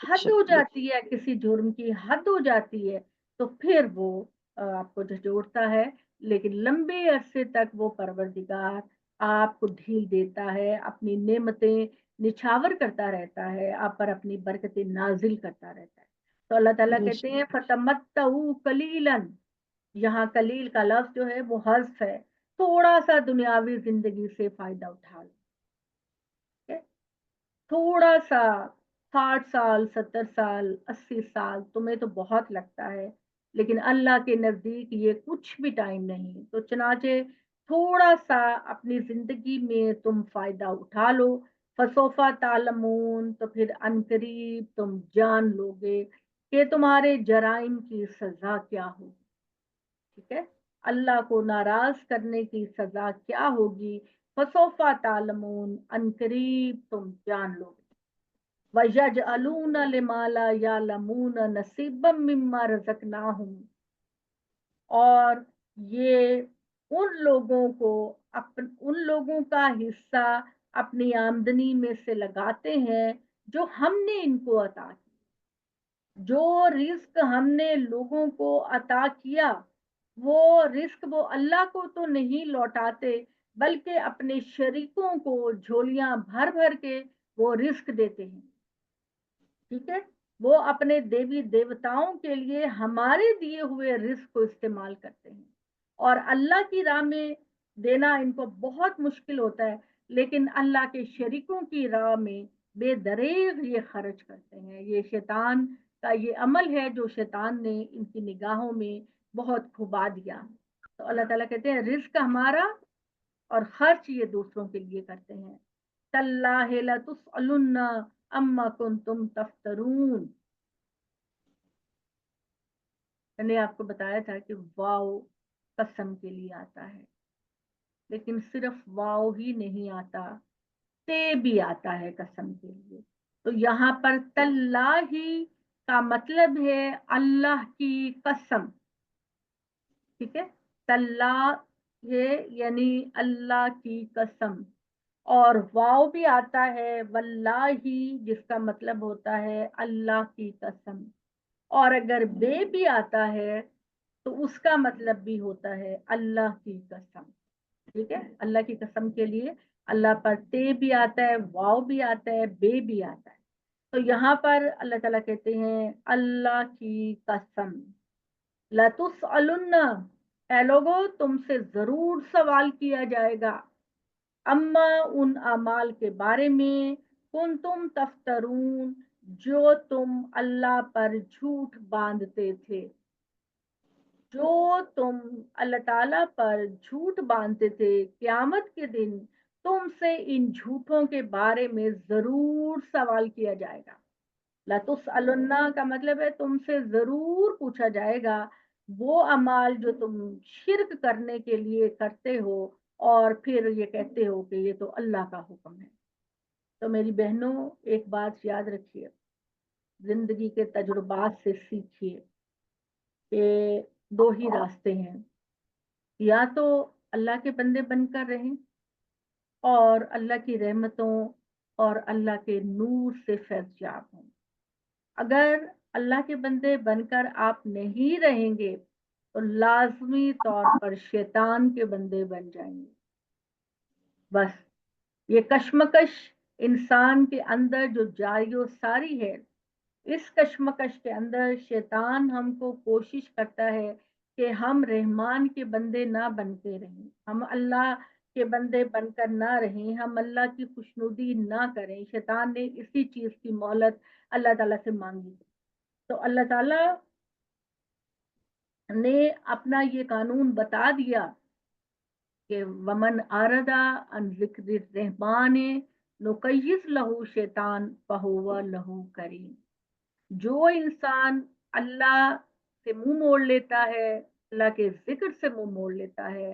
हद बेशक, हो बेशक। जाती है किसी जुर्म की, हद हो जाती है, तो फिर वो आपको झंझोड़ता है, लेकिन लंबे अरसे तक वो परवरदिगार आपको ढील देता है, अपनी नेमतें निछावर करता रहता है, आप पर अपनी बरकतें नाज़िल करता रहता है. तो अल्लाह ताला बेशक, कहते हैं फ़तमत्तऊ कलीलन, यहाँ कलील का लफ्ज़ जो है वो हज़्फ़ है, थोड़ा-सा दुनियावी ज़िंदगी से फ़ायदा उठा लो, ठीक है? थोड़ा-सा 60 साल, 70 साल, 80 साल तुम्हें तो बहुत लगता है, लेकिन अल्लाह के नज़दीक ये कुछ भी टाइम नहीं. तो चनाचे थोड़ा-सा अपनी ज़िंदगी में तुम फ़ायदा उठा लो, फसौफ़ा तालमून, तो फिर अनकरीब तुम जान लोगे कि तुम्हारे जराइम की सज़ा क्या होगी. ठीक है? अल्लाह को नाराज़ करने की सज़ा क्या होगी? फसौफ़ा तालमून, अनकरीब तुम जान लोगे. वयजअलून लिमा ला यालमून नसीबम मिम्मा रज़क़नाहुम, और ये उन लोगों को उन लोगों का हिस्सा अपनी आमदनी में से लगाते हैं जो हमने इनको अता की. जो रिस्क हमने लोगों को अता किया, वो रिस्क वो अल्लाह को तो नहीं लौटाते, बल्कि अपने शरीकों को झोलियां भर भर के वो रिस्क देते हैं. ठीक है? वो अपने देवी देवताओं के लिए हमारे दिए हुए रिस्क को इस्तेमाल करते हैं, और अल्लाह की राह में देना इनको बहुत मुश्किल होता है, लेकिन अल्लाह के शरीकों की राह में बेदरेग ये खर्च करते हैं. ये शैतान का ये अमल है जो शैतान ने इनकी निगाहों में बहुत खुबा दिया. तो अल्लाह ताला कहते हैं रिस्क हमारा और खर्च ये दूसरों के लिए करते हैं. तल्लाहि लतुसअलुन्ना अम्मा कुंतुम तफ्तरून. मैंने आपको बताया था कि वाव कसम के लिए आता है, लेकिन सिर्फ वाव ही नहीं आता, ते भी आता है कसम के लिए. तो यहाँ पर तल्लाही का मतलब है अल्लाह की कसम. ठीक है? तल्ला ये यानी अल्लाह की कसम. और वाव भी आता है वल्लाही, जिसका मतलब होता है अल्लाह की कसम. और अगर बे भी आता है तो उसका मतलब भी होता है अल्लाह की कसम. ठीक है? अल्लाह की कसम के लिए अल्लाह पर ते भी आता है, वाव भी आता है, बे भी आता है. तो यहाँ पर अल्लाह ताला कहते हैं अल्लाह की कसम, लतुसअलुन्ना, ऐ लोगो तुमसे जरूर सवाल किया जाएगा, अम्मा उन अमाल के बारे में, कुन तुम तफ्तरून, जो तुम अल्लाह पर झूठ बांधते थे. जो तुम अल्लाह ताला पर झूठ बांधते थे, क़यामत के दिन तुमसे इन झूठों के बारे में ज़रूर सवाल किया जाएगा. लतुसअलुन्ना का मतलब है तुमसे ज़रूर पूछा जाएगा वो अमाल जो तुम शिर्क करने के लिए करते हो और फिर ये कहते हो कि ये तो अल्लाह का हुक्म है. तो मेरी बहनों, एक बात याद रखिए, ज़िंदगी के तजुर्बात से सीखिए कि 2 ही रास्ते हैं, या तो अल्लाह के बंदे बनकर रहें और अल्लाह की रहमतों और अल्लाह के नूर से फैज़याब हों. अगर अल्लाह के बंदे बनकर आप नहीं रहेंगे, तो लाज़मी तौर पर शैतान के बंदे बन जाएँगे. बस ये कशमकश इंसान के अंदर जो जारी और सारी है, इस कश्मकश के अंदर शैतान हमको कोशिश करता है कि हम रहमान के बंदे ना बनते रहें, हम अल्लाह के बंदे बनकर ना रहें, हम अल्लाह की खुशनुदी ना करें। शैतान ने इसी चीज़ की मोहलत अल्लाह ताला से माँगी। तो अल्लाह ताला ने अपना ये कानून बता दिया कि वमन आरदा अन ज़िक्र रहमान नुक़य्यिज़ लहू शैतान फहुव लहू करीन। जो इंसान अल्लाह से मुंह मोड़ लेता है, अल्लाह के जिक्र से मुंह मोड़ लेता है,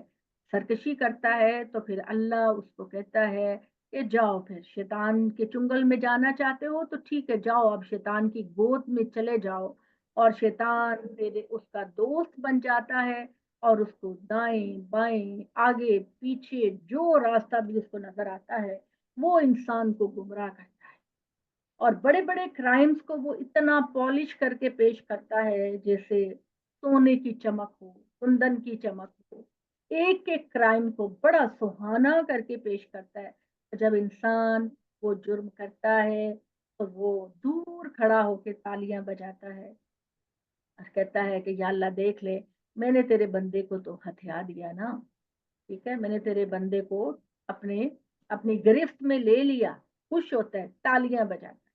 सरकशी करता है, तो फिर अल्लाह उसको कहता है कि जाओ, फिर शैतान के चुंगल में जाना चाहते हो तो ठीक है, जाओ अब शैतान की गोद में चले जाओ। और शैतान फिर उसका दोस्त बन जाता है और उसको दाएं बाएं आगे पीछे जो रास्ता भी उसको नजर आता है वो इंसान को गुमराह करता है। और बड़े-बड़े क्राइम्स को वो इतना पॉलिश करके पेश करता है जैसे सोने की चमक हो, कुंदन की चमक हो। एक-एक क्राइम को बड़ा सुहाना करके पेश करता है। जब इंसान वो जुर्म करता है तो वो दूर खड़ा होके तालियां बजाता है और कहता है कि या अल्लाह देख ले, मैंने तेरे बंदे को तो हथिया दिया ना, ठीक है, मैंने तेरे बंदे को अपने अपनी गिरफ्त में ले लिया। खुश होता है, तालियां बजाता है।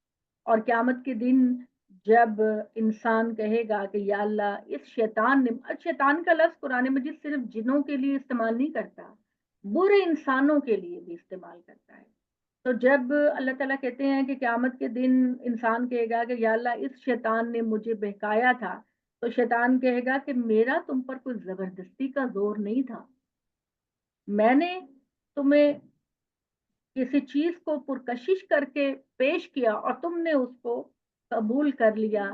और क़यामत के दिन जब इंसान कहेगा कि या अल्लाह इस शैतान ने, शैतान का लफ्ज़ कुरान मजीद सिर्फ़ जिन्नों के लिए इस्तेमाल नहीं करता, बुरे इंसानों के लिए भी इस्तेमाल करता है। तो जब अल्लाह ताला कहते हैं कि क़यामत के दिन इंसान कहेगा कि या अल्लाह इस शैतान ने मुझे बहकाया था, तो शैतान कहेगा कि मेरा तुम पर कोई ज़बरदस्ती का ज़ोर नहीं था। मैंने तुम्हें किसी चीज़ को पुरकशिश करके पेश किया और तुमने उसको कबूल कर लिया।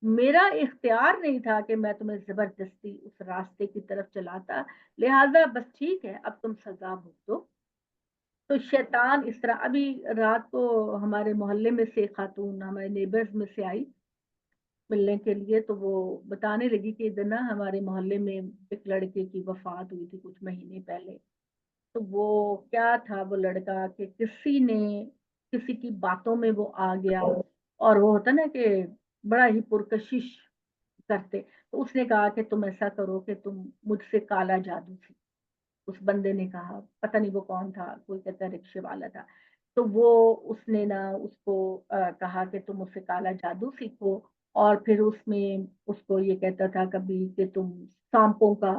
मेरा इख्तियार नहीं था कि मैं तुम्हें ज़बरदस्ती उस रास्ते की तरफ चलाता, लिहाज़ा बस ठीक है, अब तुम सज़ा भुगतो। तो शैतान इस तरह अभी रात को हमारे मोहल्ले में से एक खातून हमारे नेबर्स में से आई मिलने के लिए, तो वो बताने लगी कि इधर ना हमारे मोहल्ले में एक लड़के की वफ़ात हुई थी कुछ महीने पहले। तो वो क्या था वो लड़का कि किसी ने किसी की बातों में वो आ गया और वो होता ना कि बड़ा ही पुरकशिश करते। तो उसने कहा कि तुम ऐसा करो कि तुम मुझसे काला जादू सीखो। उस बंदे ने कहा, पता नहीं वो कौन था, कोई कहता है रिक्शे वाला था। तो वो उसने ना उसको कहा कि तुम मुझसे काला जादू सीखो और फिर उसमें उसको ये कहता था कभी कि तुम सांपों का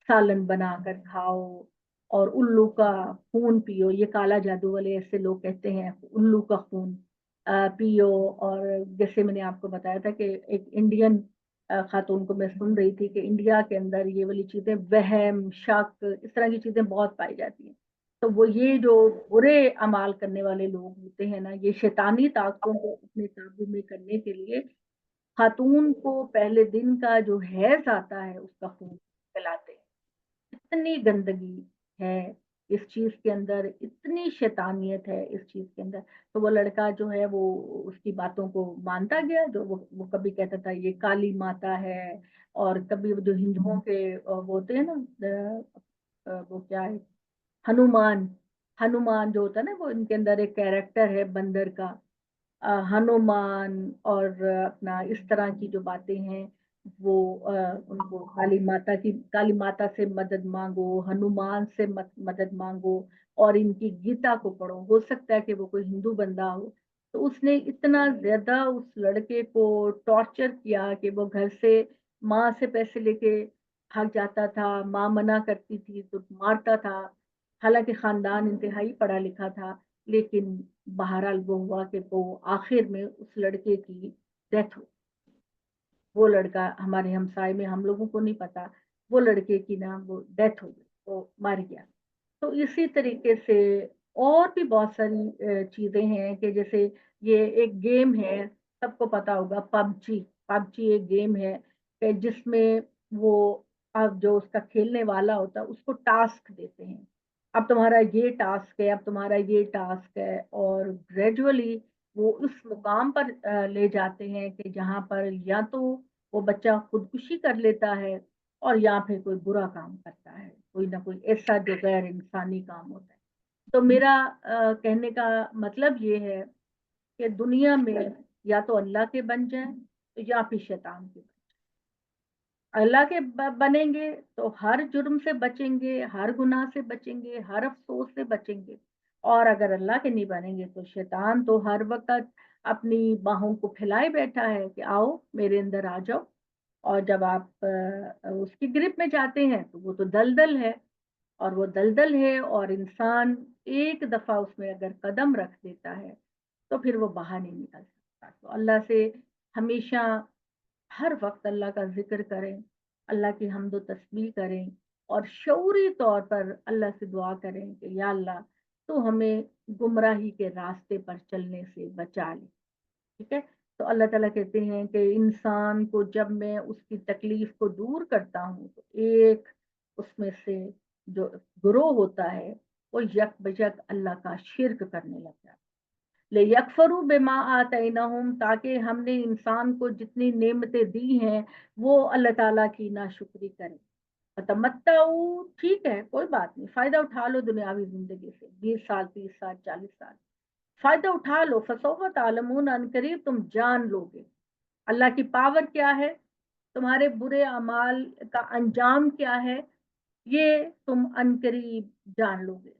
सालन बनाकर खाओ और उल्लू का खून पियो। ये काला जादू वाले ऐसे लोग कहते हैं उल्लू का खून पियो। और जैसे मैंने आपको बताया था कि एक इंडियन खातून को मैं सुन रही थी कि इंडिया के अंदर ये वाली चीजें वहम शक इस तरह की चीजें बहुत पाई जाती हैं। तो वो ये जो बुरे अमाल करने वाले लोग होते हैं ना, ये शैतानी ताकतों को अपने काबू में करने के लिए खातून को पहले दिन का जो हैज आता है उसका खून पिलाते हैं। इतनी गंदगी है इस चीज के अंदर, इतनी शैतानियत है इस चीज के अंदर। तो वो लड़का जो है वो उसकी बातों को मानता गया। जो वो कभी कहता था ये काली माता है और कभी वो जो हिंदुओं के वो होते हैं ना वो क्या है, हनुमान। हनुमान जो होता है ना वो इनके अंदर एक कैरेक्टर है बंदर का। हनुमान और अपना इस तरह की जो बातें हैं वो उनको काली माता से मदद मांगो, हनुमान से मदद मांगो और इनकी गीता को पढ़ो। हो सकता है कि वो कोई हिंदू बंदा हो। तो उसने इतना ज्यादा उस लड़के को टॉर्चर किया कि वो घर से माँ से पैसे लेके भाग जाता था, माँ मना करती थी तो मारता था। हालांकि खानदान इंतहाई पढ़ा लिखा था, लेकिन बहरहाल वो हुआ कि वो आखिर में उस लड़के की डेथ हो। वो लड़का हमारे हमसाए में, हम लोगों को नहीं पता, वो लड़के की ना वो डेथ हो गई, वो मर गया। तो इसी तरीके से और भी बहुत सारी चीजें हैं कि जैसे ये एक गेम है, सबको पता होगा पबजी। पबजी एक गेम है कि जिसमें वो अब जो उसका खेलने वाला होता है उसको टास्क देते हैं। अब तुम्हारा ये टास्क है, अब तुम्हारा ये टास्क है, और ग्रेजुअली वो उस मुकाम पर ले जाते हैं कि जहाँ पर या तो वो बच्चा खुदकुशी कर लेता है और या फिर कोई बुरा काम करता है, कोई ना कोई ऐसा जो गैर इंसानी काम होता है। तो मेरा कहने का मतलब ये है कि दुनिया में یا تو اللہ کے بن جائیں یا پھر شیطان کے بن جائیں۔ اللہ کے بنیں گے تو ہر جرم سے بچیں گے، ہر گناہ سے بچیں گے، ہر افسوس سے بچیں گے، اور اگر اللہ کے نہیں بنیں گے تو شیطان تو ہر وقت اپنی باہوں کو پھیلائے بیٹھا ہے کہ آؤ میرے اندر آ جاؤ، اور جب آپ اس کی گرپ میں جاتے ہیں تو وہ تو دلدل ہے، اور وہ دلدل ہے، اور انسان ایک دفعہ اس میں اگر قدم رکھ دیتا ہے تو پھر وہ باہر نہیں نکل سکتا۔ تو اللہ سے ہمیشہ ہر وقت اللہ کا ذکر کریں، اللہ کی حمد و تسبیح کریں، اور شعوری طور پر اللہ سے دعا کریں کہ یا اللہ تو ہمیں گمراہی کے راستے پر چلنے سے بچا لے، ٹھیک ہے؟ تو اللہ تعالیٰ کہتے ہیں کہ انسان کو جب میں اس کی تکلیف کو دور کرتا ہوں تو ایک اس میں سے جو گروہ ہوتا ہے وہ یک بجک اللہ کا شرک کرنے لگتا ہے۔ لیکفروا بما آتینہم، تاکہ ہم نے انسان کو جتنی نعمتیں دی ہیں وہ اللہ تعالیٰ کی ناشکری کرے۔ فتمتعوا، ٹھیک ہے کوئی بات نہیں، فائدہ اٹھا لو دنیاوی زندگی سے، 20 سال 30 سال 40 سال فائدہ اٹھا لو، فسوف تعلمون، ان قریب تم جان لو گے اللہ کی پاور کیا ہے، تمہارے برے اعمال کا انجام کیا ہے، یہ تم ان قریب جان لو گے۔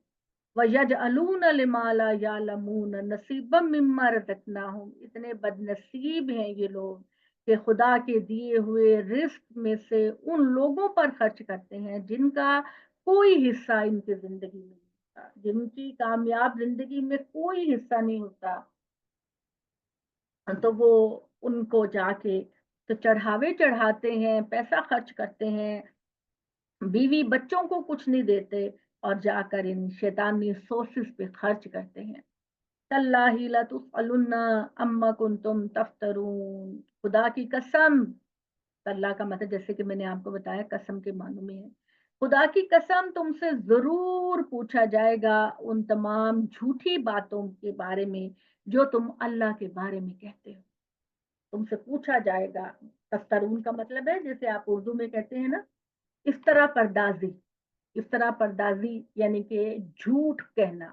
وَيَجْعَلُونَ لِمَا لَا يَعْلَمُونَ نَصِيبًا مِّمَّا رَزَقْنَاهُمْ، اتنے بد نصیب ہیں یہ لوگ کہ خدا کے دیے ہوئے رزق میں سے ان لوگوں پر خرچ کرتے ہیں جن کا کوئی حصہ ان کی زندگی میں نہیں ہوتا، جن کی کامیاب زندگی میں کوئی حصہ نہیں ہوتا، تو وہ ان کو جا کے تو چڑھاوے چڑھاتے ہیں، پیسہ خرچ کرتے ہیں، بیوی بچوں کو کچھ نہیں دیتے، اور جا کر ان شیطانی سورسز پہ خرچ کرتے ہیں۔ تاللہ لتسألن عما کنتم تفترون، خدا کی قسم، اللہ کا مطلب جیسے کہ میں نے آپ کو بتایا قسم کے معنوں میں ہے، خدا کی قسم تم سے ضرور پوچھا جائے گا ان تمام جھوٹی باتوں کے بارے میں جو تم اللہ کے بارے میں کہتے ہو، تم سے پوچھا جائے گا۔ تفترون کا مطلب ہے جیسے آپ اردو میں کہتے ہیں نا، افطرا پردازی، افطرا پردازی یعنی کہ جھوٹ کہنا،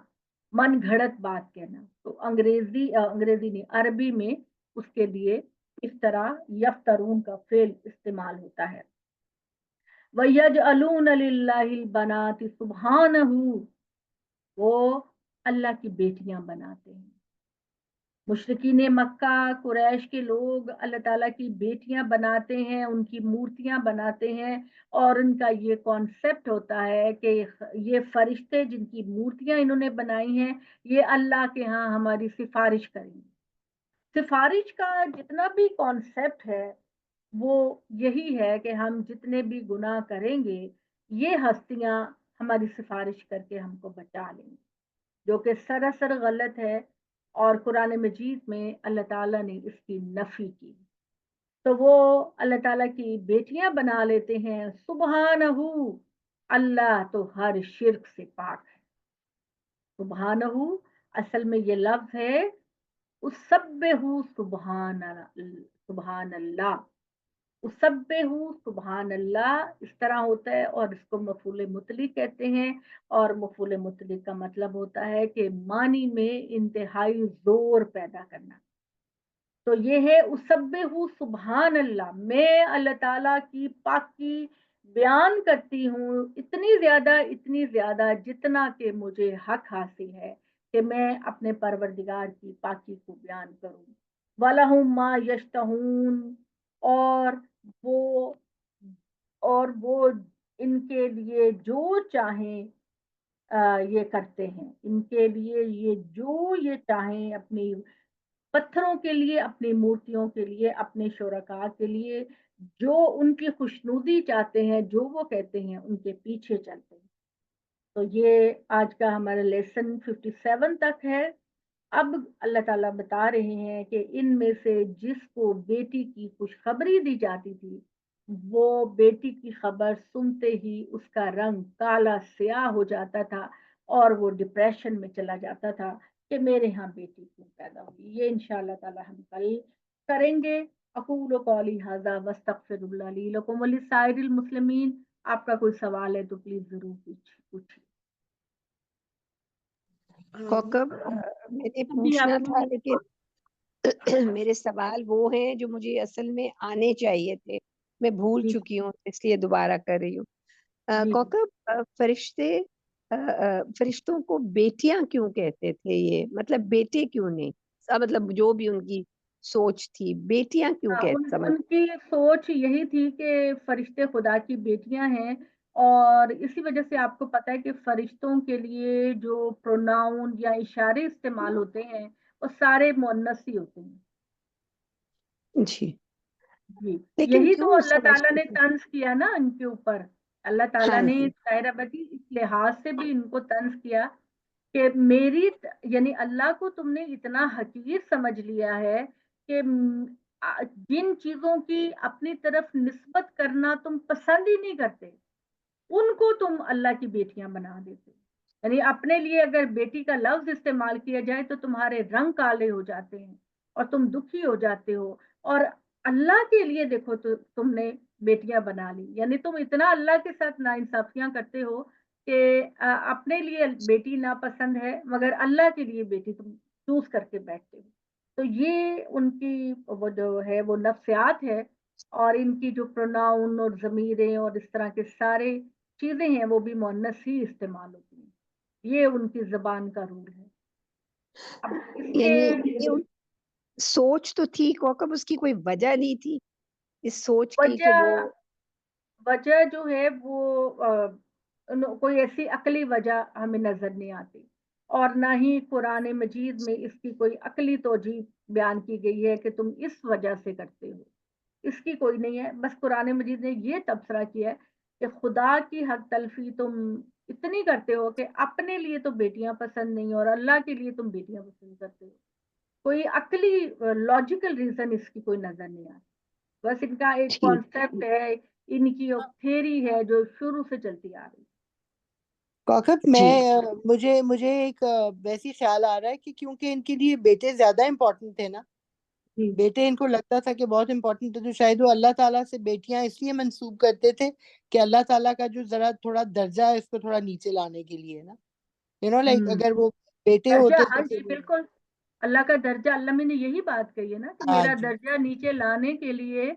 من گھڑت بات کہنا، تو انگریزی نہیں عربی میں اس کے لیے افطرا یفترون کا فعل استعمال ہوتا ہے۔ وَيَجْعَلُونَ لِلَّهِ الْبَنَاتِ سُبْحَانَهُ، وہ اللہ کی بیٹیاں بناتے ہیں۔ مشرکین مکہ قریش کے لوگ اللہ تعالیٰ کی بیٹیاں بناتے ہیں، ان کی مورتیاں بناتے ہیں، اور ان کا یہ کانسیپٹ ہوتا ہے کہ یہ فرشتے جن کی مورتیاں انہوں نے بنائی ہیں یہ اللہ کے ہاں ہماری سفارش کریں گے۔ سفارش کا جتنا بھی کانسیپٹ ہے وہ یہی ہے کہ ہم جتنے بھی گناہ کریں گے یہ ہستیاں ہماری سفارش کر کے ہم کو بچا لیں گے، جو کہ سراسر غلط ہے، اور قرآن مجید میں اللہ تعالیٰ نے اس کی نفی کی۔ تو وہ اللہ تعالیٰ کی بیٹیاں بنا لیتے ہیں، سبحانہ، اللہ تو ہر شرک سے پاک ہے۔ سبحانہ اصل میں یہ لفظ ہے اسبح سبحان اللہ، اسبح سبحان اللہ اس طرح ہوتا ہے، اور اس کو مفعول مطلق کہتے ہیں، اور مفعول مطلق کا مطلب ہوتا ہے کہ معنی میں انتہائی زور پیدا کرنا۔ تو یہ ہے اسبح سبحان اللہ، میں اللہ تعالیٰ کی پاکی بیان کرتی ہوں اتنی زیادہ جتنا کہ مجھے حق حاصل ہے کہ میں اپنے پروردگار کی پاکی کو بیان کروں۔ وَلَهُم مَّا يَشْتَهُونَ، اور وہ وہ ان کے لیے جو چاہیں یہ کرتے ہیں، ان کے لیے یہ چاہیں، اپنی پتھروں کے لیے، اپنی مورتیوں کے لیے، اپنے شرکاء کے لیے جو ان کی خوشنودی چاہتے ہیں، جو وہ کہتے ہیں ان کے پیچھے چلتے ہیں۔ تو یہ آج کا ہمارا لیسن 57 تک ہے۔ اب اللہ تعالیٰ بتا رہے ہیں کہ ان میں سے جس کو بیٹی کی خوشخبری دی جاتی تھی وہ بیٹی کی خبر سنتے ہی اس کا رنگ کالا سیاہ ہو جاتا تھا، اور وہ ڈپریشن میں چلا جاتا تھا کہ میرے ہاں بیٹی کیوں پیدا ہوئی۔ یہ انشاءاللہ تعالی ہم کل کریں گے۔ اقول قولی ھذا واستغفر اللہ لی لکم ولسائر المسلمین۔ آپ کا کوئی سوال ہے تو پلیز ضرور پوچھیے۔ کوکب میں نے ابھی پوچھنا آپ تھا لیکن میرے سوال وہ ہیں جو مجھے اصل میں آنے چاہیے تھے، میں بھول جی چکی ہوں اس لیے دوبارہ کر رہی ہوں۔ جی جی کوکب، فرشتوں کو بیٹیاں کیوں کہتے تھے؟ یہ مطلب بیٹے کیوں نہیں؟ مطلب جو بھی ان کی سوچ تھی، بیٹیاں کیوں سمجھ؟ ان کی سوچ یہی تھی کہ فرشتے خدا کی بیٹیاں ہیں، اور اسی وجہ سے آپ کو پتا ہے کہ فرشتوں کے لیے جو پروناؤن یا اشارے استعمال ہوتے ہیں وہ سارے مؤنث ہی ہوتے ہیں۔ جی، جی، لیکن یہی تو کیوں اللہ تعالیٰ سمجھتے نے تھے؟ طنز کیا نا ان کے اوپر۔ اللہ ہاں تعالیٰ نے جی، ظاہرہ بتی اس لحاظ سے بھی ان کو طنز کیا کہ میری یعنی اللہ کو تم نے اتنا حقیر سمجھ لیا ہے کہ جن چیزوں کی اپنی طرف نسبت کرنا تم پسند ہی نہیں کرتے ان کو تم اللہ کی بیٹیاں بنا دیتے، یعنی اپنے لیے اگر بیٹی کا لفظ استعمال کیا جائے تو تمہارے رنگ کالے ہو جاتے ہیں اور تم دکھی ہو جاتے ہو، اور اللہ کے لیے دیکھو تو تم نے بیٹیاں بنا لی، یعنی تم اتنا اللہ کے ساتھ ناانصافیاں کرتے ہو کہ اپنے لیے بیٹی ناپسند ہے مگر اللہ کے لیے بیٹی تم چوز کر کے بیٹھتے ہو۔ تو یہ ان کی وہ جو ہے وہ نفسیات ہے، اور ان کی جو پروناؤن اور ضمیریں اور اس طرح کے سارے چیزیں ہیں وہ بھی مؤنث ہی استعمال ہوتی ہیں، یہ ان کی زبان کا رول ہے۔ اب اس کے یعنی یہ سوچ تو تھی کوکب، اس کی کوئی وجہ نہیں تھی اس سوچ کی کہ وجہ وہ؟ وجہ جو ہے وہ کوئی ایسی عقلی وجہ ہمیں نظر نہیں آتی، اور نہ ہی قرآن مجید میں اس کی کوئی عقلی توجیہ بیان کی گئی ہے کہ تم اس وجہ سے کرتے ہو، اس کی کوئی نہیں ہے۔ بس قرآن مجید نے یہ تبصرہ کیا ہے کہ خدا کی حق تلفی تم اتنی کرتے ہو کہ اپنے لیے تو بیٹیاں پسند نہیں اور اللہ کے لیے تم بیٹیاں پسند کرتے ہو، کوئی عقلی لاجیکل ریزن اس کی کوئی نظر نہیں آتی، بس ان کا ایک ٹھیک، کانسیپٹ ہے، ان کی ایک تھیری ہے جو شروع سے چلتی آ رہی ہے۔ کوکب جی، میں مجھے ایک ویسی خیال آ رہا ہے کہ کیونکہ ان کے لیے بیٹے زیادہ امپورٹنٹ تھے نا، جی بیٹے ان کو لگتا تھا کہ بہت امپورٹنٹ تھے، تو شاید وہ اللہ تعالیٰ سے بیٹیاں اس لیے منسوب کرتے تھے کہ اللہ تعالیٰ کا جو ذرا تھوڑا درجہ ہے اس کو تھوڑا نیچے لانے کے لیے نا، لائک ہوں اگر وہ بیٹے درجہ، ہوتے ہاں تو جی پھر بالکل، اللہ کا درجہ، اللہ میں نے یہی بات کہی ہے نا کہ ہاں میرا جی، درجہ نیچے لانے کے لیے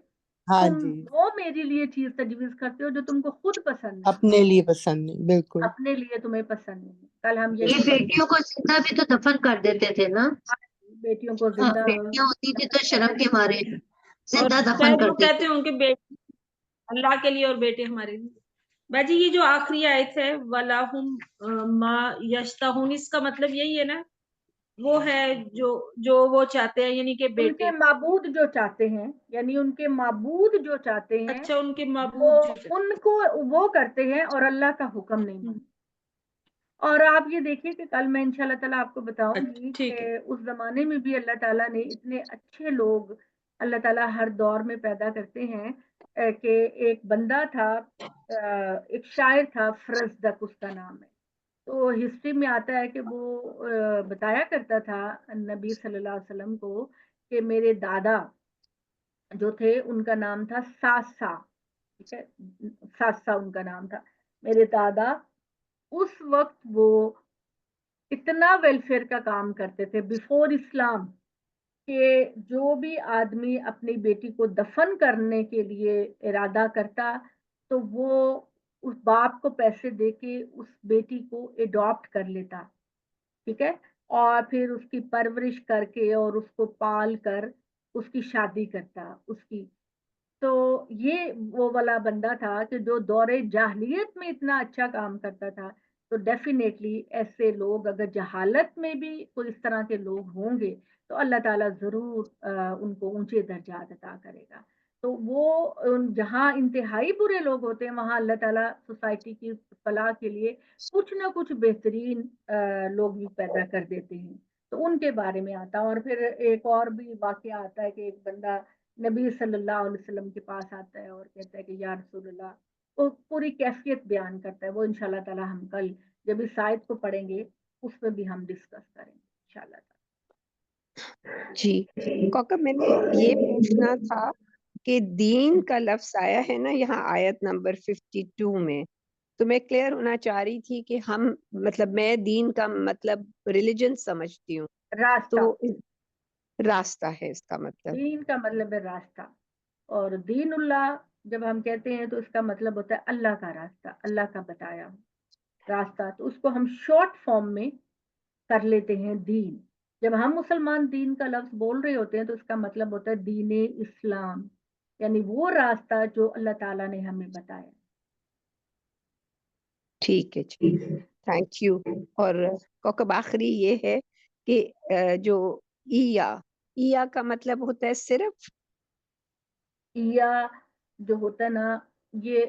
ہاں تم جی، وہ میرے لیے چیز تجویز کرتے ہو جو تم کو خود پسند نہیں، اپنے لیے پسند نہیں، بالکل اپنے لیے تمہیں پسند نہیں ہے۔ کل ہم یہ یہی پڑھیں گے، بیٹیوں کو زندہ بھی تو دفن کر دیتے تھے نا، بیٹیوں کو ہاں، زندہ بیٹیاں ہوتی تھی تو شرم کے مارے اور زندہ دفن شاید وہ کرتے کہتے تھے۔ ہوں کہ بیٹے اللہ کے لیے اور بیٹے ہمارے لیے۔ باجی یہ جو آخری آیت ہے وَلَهُمْ مَا يَشْتَهُونَ، اس کا مطلب یہی ہے نا، وہ ہے جو وہ چاہتے ہیں، یعنی کہ ان کے بیٹے۔ معبود جو چاہتے ہیں، یعنی ان کے معبود جو چاہتے ہیں اچھا، ان کے وہ معبود جو چاہتے ان کو وہ کرتے ہیں اور اللہ کا حکم نہیں ہیں۔ مانتے۔ اور آپ یہ دیکھیے کہ کل میں انشاءاللہ تعالیٰ آپ کو بتاؤں اچھا گی ٹھیک کہ ہے۔ اس زمانے میں بھی اللہ تعالیٰ نے اتنے اچھے لوگ اللہ تعالیٰ ہر دور میں پیدا کرتے ہیں، کہ ایک بندہ تھا، ایک شاعر تھا، فرزدق اس کا نام ہے، تو ہسٹری میں آتا ہے کہ وہ بتایا کرتا تھا نبی صلی اللہ علیہ وسلم کو کہ میرے دادا جو تھے ان کا نام تھا ساسا، ٹھیک ہے، ساسا ان کا نام تھا میرے دادا، اس وقت وہ اتنا ویلفیئر کا کام کرتے تھے بیفور اسلام کہ جو بھی آدمی اپنی بیٹی کو دفن کرنے کے لیے ارادہ کرتا تو وہ اس باپ کو پیسے دے کے اس بیٹی کو اڈاپٹ کر لیتا، ٹھیک ہے، اور پھر اس کی پرورش کر کے اور اس کو پال کر اس کی شادی کرتا اس کی۔ تو یہ وہ والا بندہ تھا کہ جو دور جاہلیت میں اتنا اچھا کام کرتا تھا، تو ڈیفینیٹلی ایسے لوگ اگر جہالت میں بھی کوئی اس طرح کے لوگ ہوں گے تو اللہ تعالیٰ ضرور ان کو اونچے درجات عطا کرے گا۔ تو وہ جہاں انتہائی برے لوگ ہوتے ہیں وہاں اللہ تعالیٰ سوسائٹی کی فلاح کے لیے کچھ نہ کچھ بہترین لوگ بھی پیدا کر دیتے ہیں، تو ان کے بارے میں آتا ہے۔ اور پھر ایک اور بھی واقعہ آتا ہے کہ ایک بندہ نبی صلی اللہ علیہ وسلم کے پاس آتا ہے اور کہتا ہے کہ یا رسول اللہ، وہ پوری کیفیت بیان کرتا ہے، وہ انشاءاللہ تعالی ہم کل جب اس آیت کو پڑھیں گے اس میں بھی ہم ڈسکس کریں گے انشاءاللہ جی کوکب، میں نے یہ پوچھنا تھا کہ دین کا لفظ آیا ہے نا یہاں آیت نمبر 52 میں، تو میں کلیئر ہونا چاہ رہی تھی کہ ہم مطلب میں دین کا مطلب ریلیجن سمجھتی ہوں، راستہ، تو راستہ ہے اس کا مطلب. دین کا مطلب ہے راستہ، اور دین اللہ جب ہم کہتے ہیں تو اس کا مطلب ہوتا ہے اللہ کا راستہ، اللہ کا بتایا راستہ. تو اس کو ہم شارٹ فارم میں کر لیتے ہیں دین. جب ہم مسلمان دین کا لفظ بول رہے ہوتے ہیں تو اس کا مطلب ہوتا ہے دین اسلام، یعنی وہ راستہ جو اللہ تعالیٰ نے ہمیں بتایا. ٹھیک ہے جی، تھینک یو. اور کوکب آخری یہ ہے کہ جو ایا کا مطلب ہوتا ہے صرف، یا جو ہوتا ہے نا یہ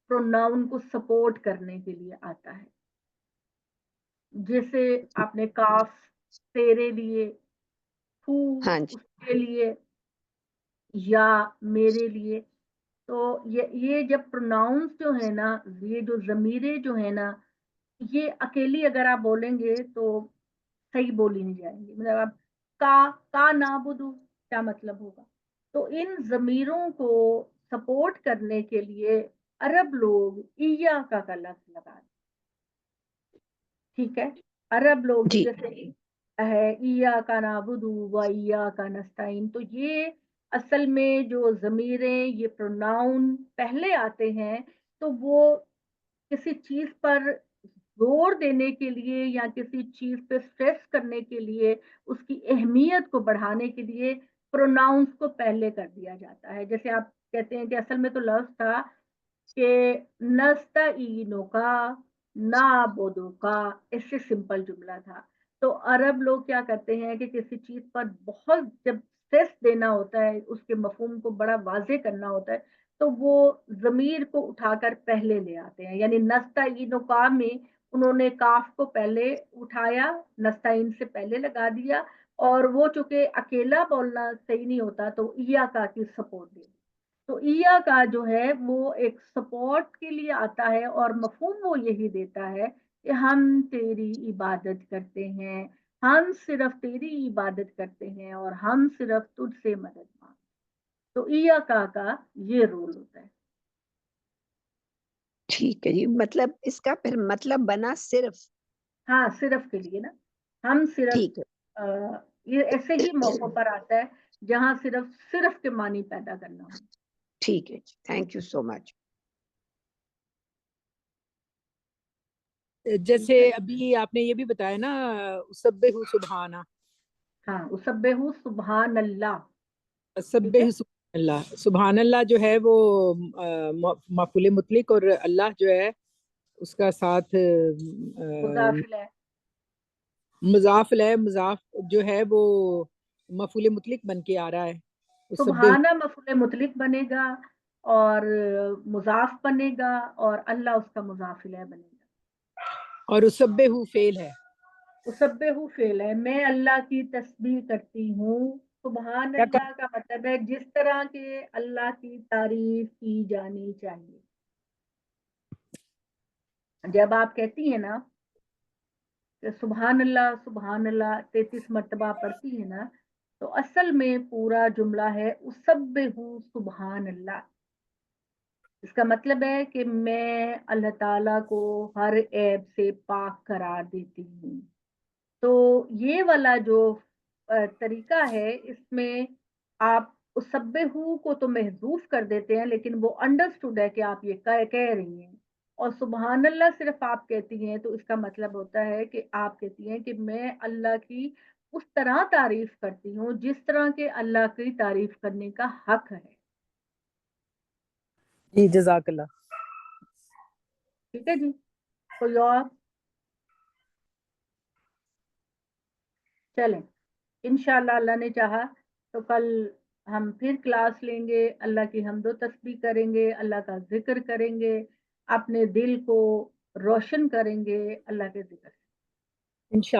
پروناؤن کو سپورٹ کرنے کے لیے آتا ہے. جیسے آپ نے کاف تیرے لیے، ہو ہاں جی اس کے لیے، یا میرے لیے. تو یہ جب پروناؤنس جو ہے نا، یہ جو ضمیریں جو ہے نا، یہ اکیلی اگر آپ بولیں گے تو صحیح بولی نہیں جائیں گی. مطلب آپ کا نعبدو کیا مطلب ہوگا؟ تو ان ضمیروں کو سپورٹ کرنے کے لیے عرب لوگ ایا کا لفظ لگا دیں. ٹھیک ہے، عرب لوگ جی جیسے ہے ایا کا نعبدو و ایا کا نستعین. تو یہ اصل میں جو ضمیریں، یہ پروناؤن پہلے آتے ہیں تو وہ کسی چیز پر زور دینے کے لیے یا کسی چیز پہ سٹریس کرنے کے لیے، اس کی اہمیت کو بڑھانے کے لیے پروناؤنس کو پہلے کر دیا جاتا ہے. جیسے آپ کہتے ہیں کہ اصل میں تو لفظ تھا کہ نستعینو کا، نعبدو کا، اس سے سمپل جملہ تھا. تو عرب لوگ کیا کرتے ہیں کہ کسی چیز پر بہت جب سٹریس دینا ہوتا ہے، اس کے مفہوم کو بڑا واضح کرنا ہوتا ہے، تو وہ ضمیر کو اٹھا کر پہلے لے آتے ہیں. یعنی نستعین کا میں انہوں نے کاف کو پہلے اٹھایا، نستعین سے پہلے لگا دیا، اور وہ چونکہ اکیلا بولنا صحیح نہیں ہوتا تو ایا کا کی سپورٹ دے. تو ایا کا جو ہے وہ ایک سپورٹ کے لیے آتا ہے، اور مفہوم وہ یہی دیتا ہے کہ ہم تیری عبادت کرتے ہیں، ہم صرف تیری عبادت کرتے ہیں، اور ہم صرف تجھ سے مدد مانگتے. تو ایا کا یہ رول ہوتا ہے. ٹھیک ہے جی. مطلب اس کا پھر مطلب بنا صرف. ہاں صرف کے لیے نا، ہم صرف ٹھیک ہے یہ ایسے ہی موقع پر آتا ہے جہاں صرف کے معنی پیدا کرنا ہو. ٹھیک ہے جی، تھینک یو سو مچ. جیسے ابھی آپ نے یہ بھی بتایا نا سبح سبحانہ. ہاں سبح سبحان اللہ. سبح سبحان اللہ. سبحان اللہ جو ہے وہ مفعول مطلق، اور اللہ جو ہے اس کا ساتھ مضاف ہے، مضاف ہے. مضاف جو ہے وہ مفعول مطلق بن کے آ رہا ہے. سبحانہ مفعول مطلق بنے گا، اور مضاف بنے گا، اور اللہ اس کا مضاف الیہ بنے گا. اور سبح فعل ہے. سبح فعل ہے، میں اللہ کی تسبیح کرتی ہوں. سبحان اللہ کا مطلب ہے جس طرح کے اللہ کی تعریف کی جانی چاہیے. جب آپ کہتی ہیں نا کہ سبحان اللہ 33 مرتبہ پڑھتی ہے نا، تو اصل میں پورا جملہ ہے اسبح سبحان اللہ. اس کا مطلب ہے کہ میں اللہ تعالیٰ کو ہر عیب سے پاک قرار دیتی ہوں. تو یہ والا جو طریقہ ہے، اس میں آپ اسبح کو تو محذوف کر دیتے ہیں، لیکن وہ انڈرسٹوڈ ہے کہ آپ یہ کہہ رہی ہیں. اور سبحان اللہ صرف آپ کہتی ہیں تو اس کا مطلب ہوتا ہے کہ آپ کہتی ہیں کہ میں اللہ کی اس طرح تعریف کرتی ہوں جس طرح کے اللہ کی تعریف کرنے کا حق ہے. جی جزاک اللہ. ٹھیک ہے جی. کوئی اور؟ چلیں انشاءاللہ اللہ نے چاہا تو کل ہم پھر کلاس لیں گے، اللہ کی حمد و تسبیح کریں گے، اللہ کا ذکر کریں گے، اپنے دل کو روشن کریں گے اللہ کے ذکر سے. انشاءاللہ.